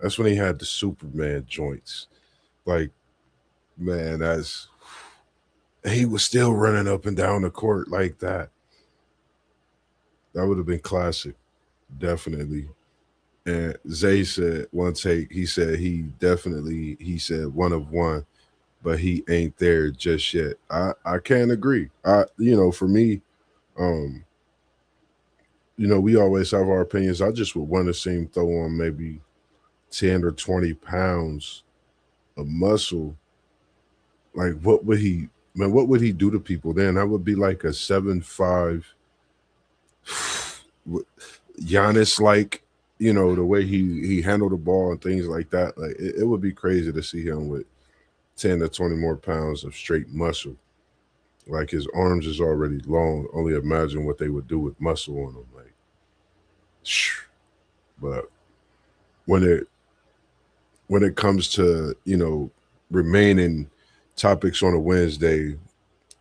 That's when he had the Superman joints. Like, man, that's he was still running up and down the court like that. That would have been classic, definitely. And Zay said one take, he said he said one of one, but he ain't there just yet. I can't agree. For me, um, we always have our opinions. I just would want to see him throw on maybe 10 or 20 pounds of muscle. Like what would he do to people then? That would be like a 7'5" Giannis, like, the way he handled the ball and things like that. Like it would be crazy to see him with 10 to 20 more pounds of straight muscle. Like his arms is already long. Only imagine what they would do with muscle on them. Like, but when it comes to remaining topics on a Wednesday,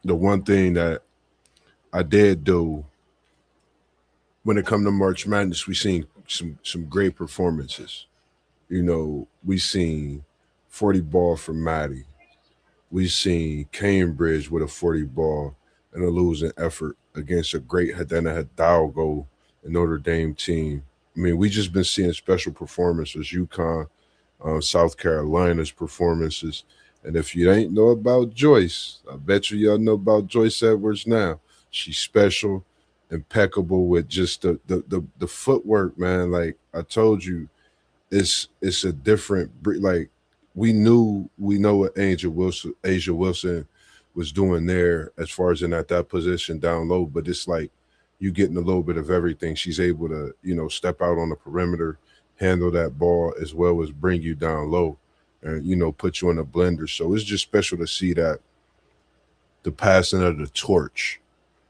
the one thing that I did do when it come to March Madness, we seen some great performances. We seen 40 ball from Maddie. We seen Cambridge with a 40 ball and a losing effort against a great Hedena Hidalgo and Notre Dame team. I mean, we just been seeing special performances, UConn, South Carolina's performances. And if you ain't know about Joyce, I bet y'all know about Joyce Edwards now. She's special, impeccable with just the footwork, man. Like I told you, it's a different like we know what Asia Wilson was doing there as far as in at that position down low, but it's like you getting a little bit of everything. She's able to, step out on the perimeter, handle that ball as well as bring you down low and, put you in a blender. So it's just special to see that the passing of the torch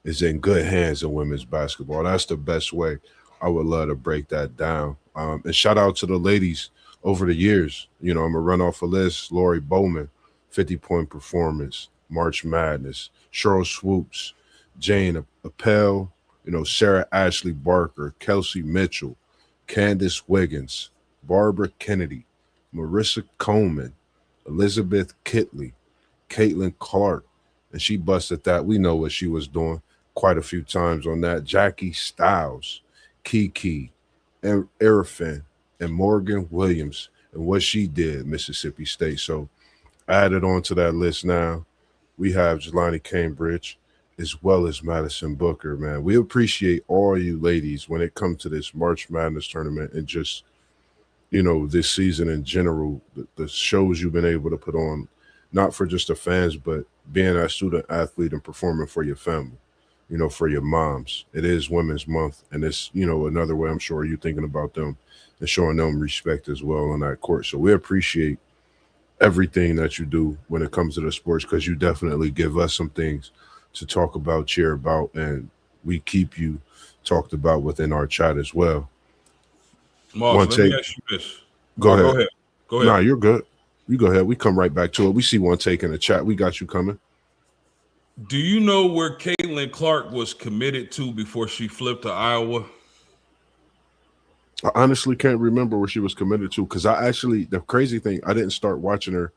is in good hands in women's basketball. That's the best way. I would love to break that down. And shout out to the ladies over the years. I'm going to run off a list. Lori Bowman, 50-point performance, March Madness, Cheryl Swoops, Jane Appel, Sarah Ashley Barker, Kelsey Mitchell, Candace Wiggins, Barbara Kennedy, Marissa Coleman, Elizabeth Kitley, Caitlin Clark, and she busted that. We know what she was doing quite a few times on that. Jackie Stiles, Kiki, and Erfin, and Morgan Williams, and what she did, Mississippi State. So added on to that list now, we have Jelani Cambridge as well as Madison Booker, man. We appreciate all you ladies when it comes to this March Madness tournament and just, this season in general, the shows you've been able to put on, not for just the fans, but being a student athlete and performing for your family, for your moms. It is Women's Month, and it's, another way I'm sure you're thinking about them and showing them respect as well on that court. So we appreciate everything that you do when it comes to the sports, because you definitely give us some things to talk about, cheer about, and we keep you talked about within our chat as well. Moss, One let me take, ask you this. go Oh, go ahead. ahead. Go Nah, ahead. you're good. You go ahead. We come right back to it. We see one take in the chat. We got you coming. Do you know where Caitlin Clark was committed to before she flipped to Iowa? I honestly can't remember where she was committed to, because the crazy thing, I didn't start watching her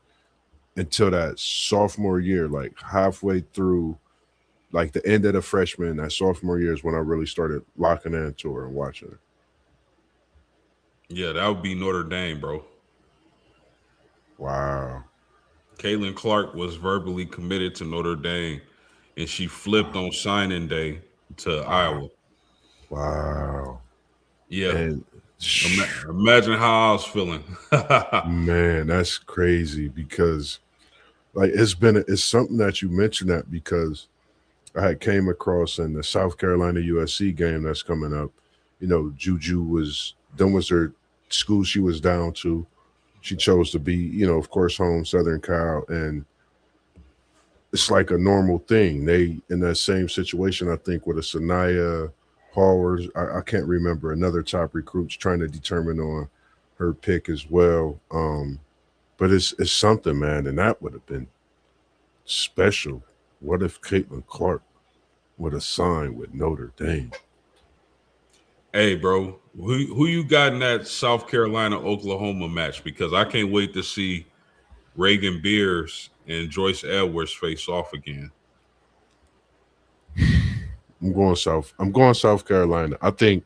until that sophomore year, like halfway through, like the end of the freshman, that sophomore year is when I really started locking into her and watching her. Yeah, that would be Notre Dame, bro. Wow. Caitlin Clark was verbally committed to Notre Dame, and she flipped on signing day to Wow. Iowa. Wow. Yeah, And imagine how I was feeling. man, that's crazy, because like it's something that you mentioned that, because I had came across in the South Carolina USC game that's coming up. Juju was her school she was down to. She chose to be, of course, home Southern Cal, and it's like a normal thing. They in that same situation, I think, with a Sanaya Howard. I can't remember another top recruits trying to determine on her pick as well. But it's something, man, and that would have been special. What if Caitlin Clark would have signed with Notre Dame? Hey, bro, who you got in that South Carolina Oklahoma match? Because I can't wait to see Reagan Beers and Joyce Edwards face off again. I'm going South. I'm going South Carolina. I think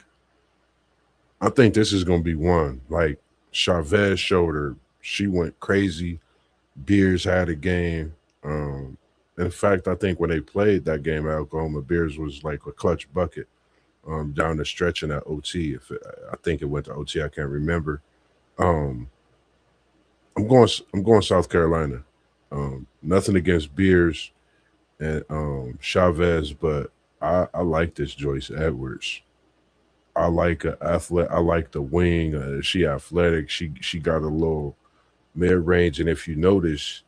this is gonna be one. Like Chavez showed her, she went crazy. Beers had a game. In fact, I think when they played that game at Oklahoma, Beers was like a clutch bucket down the stretch in that OT. I think it went to OT, I can't remember. Um, I'm going South Carolina. Nothing against Beers and Chavez, but I like this Joyce Edwards. I like a athlete. I like the wing. She athletic. She got a little mid range, and if you notice,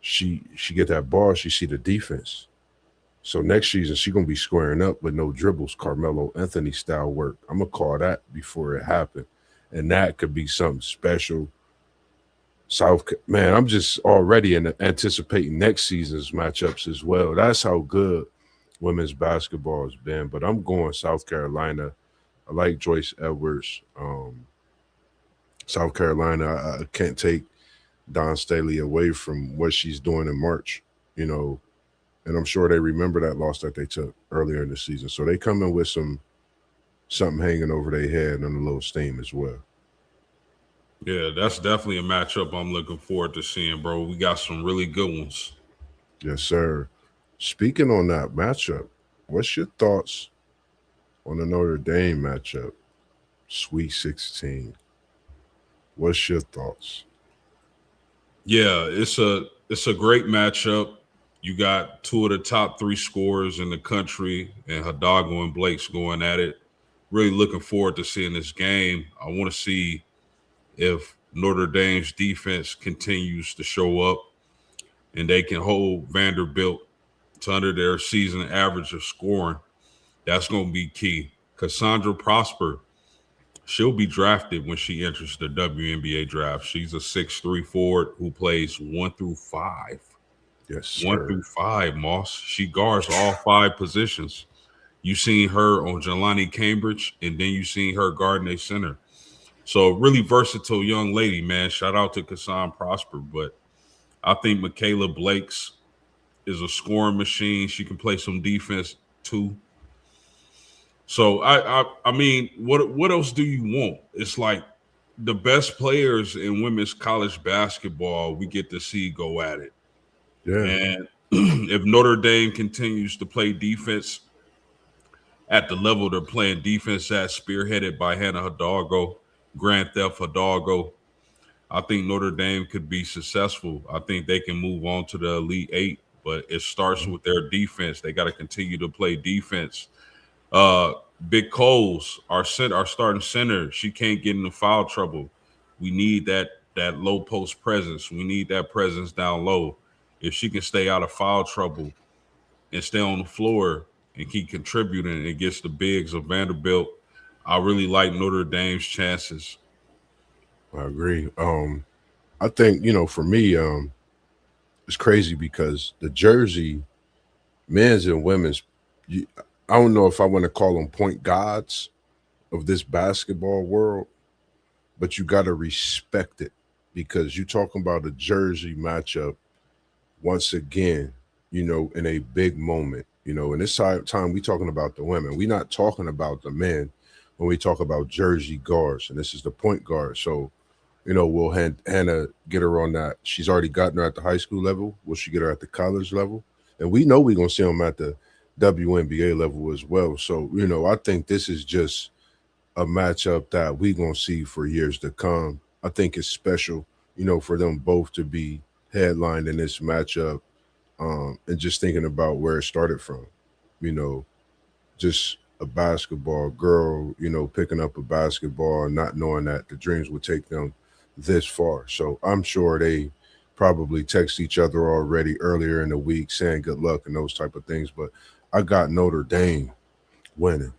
she get that ball. She see the defense. So next season she gonna be squaring up with no dribbles, Carmelo Anthony style work. I'm gonna call that before it happened, and that could be something special. Man, I'm just already anticipating next season's matchups as well. That's how good women's basketball has been. But I'm going South Carolina. I like Joyce Edwards. South Carolina. I can't take Don Staley away from what she's doing in March. You know, and I'm sure they remember that loss that they took earlier in the season. So they come in with something hanging over their head and a little steam as well. Yeah, that's definitely a matchup I'm looking forward to seeing, bro. We got some really good ones. Yes, sir. Speaking on that matchup, what's your thoughts on the Notre Dame matchup, Sweet 16? What's your thoughts? Yeah, it's a great matchup. You got two of the top three scorers in the country, and Hidalgo and Blake's going at it. Really looking forward to seeing this game. I want to see if Notre Dame's defense continues to show up and they can hold Vanderbilt to under their season average of scoring. That's going to be key. Cassandra Prosper, she'll be drafted when she enters the WNBA draft. She's a 6'3" forward who plays 1 through 5. Yes, One sir. through five, Moss. She guards all 5 positions. You seen her on Jelani Cambridge, and then you seen her guarding a center. So really versatile young lady, man. Shout out to Cassandra Prosper. But I think Michaela Blake's is a scoring machine. She can play some defense too. So I mean, what else do you want? It's like the best players in women's college basketball we get to see go at it. Yeah. And if Notre Dame continues to play defense at the level they're playing defense at, spearheaded by Hannah Hidalgo, Grand Theft Hidalgo, I think Notre Dame could be successful. I think they can move on to the Elite Eight, but it starts with their defense. They got to continue to play defense. Uh, Big Coles, our starting center, she can't get into foul trouble. We need that low post presence. We need that presence down low. If she can stay out of foul trouble and stay on the floor and keep contributing against the bigs of Vanderbilt, I really like Notre Dame's chances. I agree. I think, for me, it's crazy because the jersey, men's and women's, you, I don't know if I want to call them point gods of this basketball world, but you got to respect it because you're talking about a jersey matchup once again, in a big moment. In this time, we talking about the women. We're not talking about the men when we talk about jersey guards, and this is the point guard. So, will Hannah get her on that? She's already gotten her at the high school level. Will she get her at the college level? And we know we're gonna see them at the WNBA level as well. So, I think this is just a matchup that we're gonna see for years to come. I think it's special, for them both to be headlined in this matchup. And just thinking about where it started from, you know, just a basketball girl, picking up a basketball and not knowing that the dreams would take them this far. So I'm sure they probably text each other already earlier in the week saying good luck and those type of things. But I got Notre Dame winning.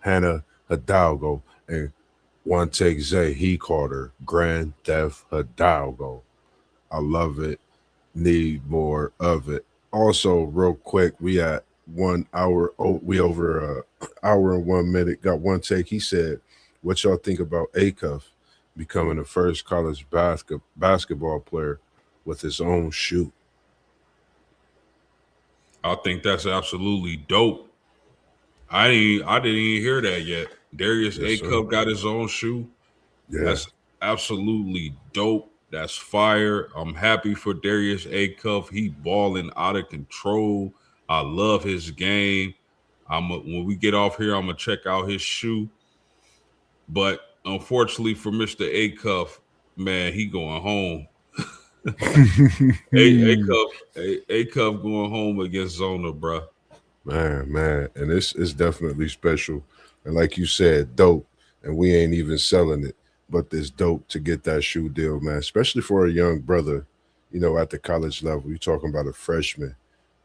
Hannah Hidalgo and one take Zay, he called her Grand Theft Hidalgo. I love it. Need more of it. Also, real quick, we at 1 hour. Oh, we over hour and 1 minute. Got one take. He said, "What y'all think about Acuff becoming the first college basketball player with his own shoe?" I think that's absolutely dope. I didn't even hear that yet. Darius Yes, A. sir. Cup got his own shoe. Yeah. That's absolutely dope. That's fire. I'm happy for Darius A. Cuff. He balling out of control. I love his game. When we get off here, I'm gonna check out his shoe. But unfortunately for Mr. A. Cuff, man, he going home. A Cuff, A Cuff going home against Zona, bruh. Man, and this is definitely special. And like you said, dope. And we ain't even selling it, but it's dope to get that shoe deal, man. Especially for a young brother, at the college level. You're talking about a freshman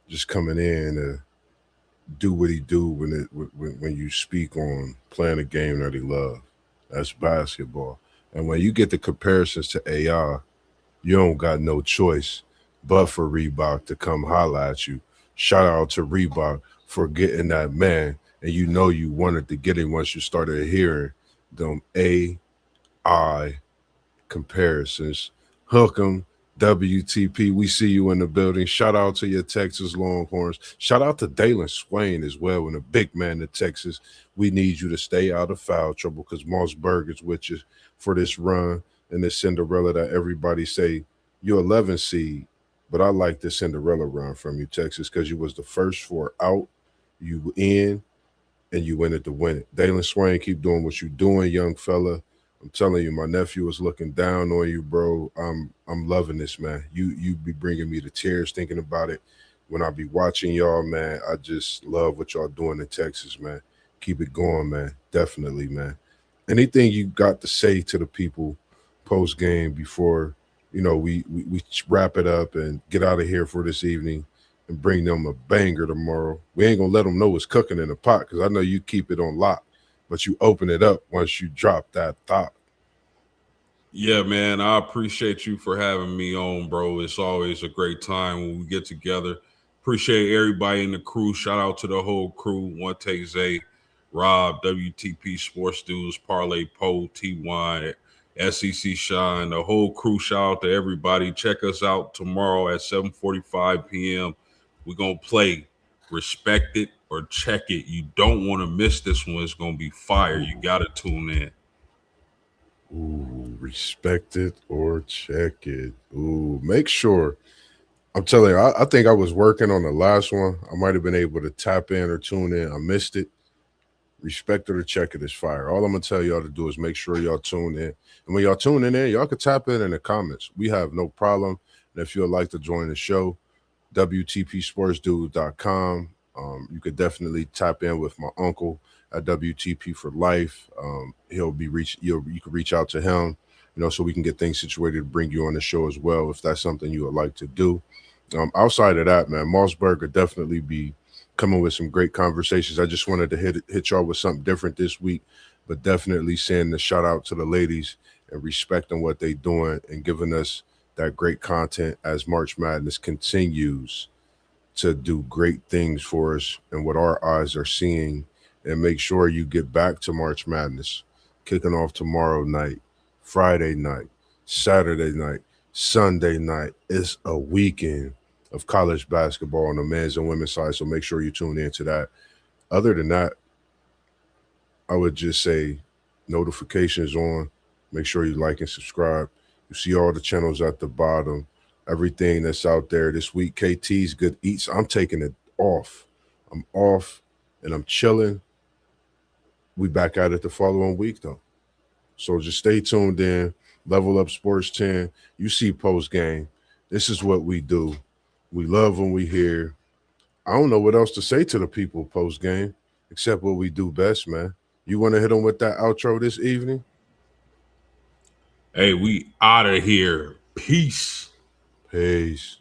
just coming in to do what he do when you speak on playing a game that he loves. That's basketball. And when you get the comparisons to AI, you don't got no choice but for Reebok to come holla at you. Shout out to Reebok for getting that man. And you wanted to get him once you started hearing them AI comparisons. Hook 'em, WTP. We see you in the building. Shout out to your Texas Longhorns. Shout out to Dalen Swain as well, and a big man in Texas. We need you to stay out of foul trouble because MossBurgh is with you for this run and this Cinderella that everybody say you're 11 seed. But I like this Cinderella run from you, Texas, because you was the first four out, you in, and you win it to win it. Dalen Swain, keep doing what you doing, young fella. I'm telling you, my nephew is looking down on you, bro. I'm loving this, man. You be bringing me to tears thinking about it. When I be watching y'all, man, I just love what y'all doing in Texas, man. Keep it going, man. Definitely, man. Anything you got to say to the people post game before we wrap it up and get out of here for this evening and bring them a banger tomorrow. We ain't gonna let them know what's cooking in the pot because I know you keep it on lock, but you open it up once you drop that thought. Yeah, man, I appreciate you for having me on, bro. It's always a great time when we get together. Appreciate everybody in the crew. Shout out to the whole crew. One Take Zay, Rob, WTP Sports Dudes, Parlay Poe, T1, SEC Shine, the whole crew. Shout out to everybody. Check us out tomorrow at 7:45 p.m. We're going to play Respect It or Check It. You don't want to miss this one. It's going to be fire. You got to tune in. Ooh, respect it or check it. Ooh, make sure. I'm telling you, I think I was working on the last one. I might have been able to tap in or tune in. I missed it. Respect or the check it is fire. All I'm gonna tell y'all to do is make sure y'all tune in. And when y'all tune in, y'all can tap in the comments. We have no problem. And if you'd like to join the show, WTPSportsDude.com. You could definitely tap in with my uncle at WTP for life. He'll be you can reach out to him, so we can get things situated to bring you on the show as well if that's something you would like to do. Outside of that, man, MossBurgh could definitely be coming with some great conversations. I just wanted to hit y'all with something different this week, but definitely send the shout out to the ladies and respecting what they doing and giving us that great content as March Madness continues to do great things for us and what our eyes are seeing. And make sure you get back to March Madness kicking off tomorrow night, Friday night, Saturday night, Sunday night. It's a weekend of college basketball on the men's and women's side. So make sure you tune into that. Other than that, I would just say notifications on. Make sure you like and subscribe. You see all the channels at the bottom. Everything that's out there this week. KT's Good Eats. I'm taking it off. I'm off and I'm chilling. We back at it the following week though. So just stay tuned in. Level Up Sports 10. You see post game. This is what we do. We love when we hear. I don't know what else to say to the people post game except what we do best, man. You want to hit them with that outro this evening? Hey, we out of here. Peace. Peace.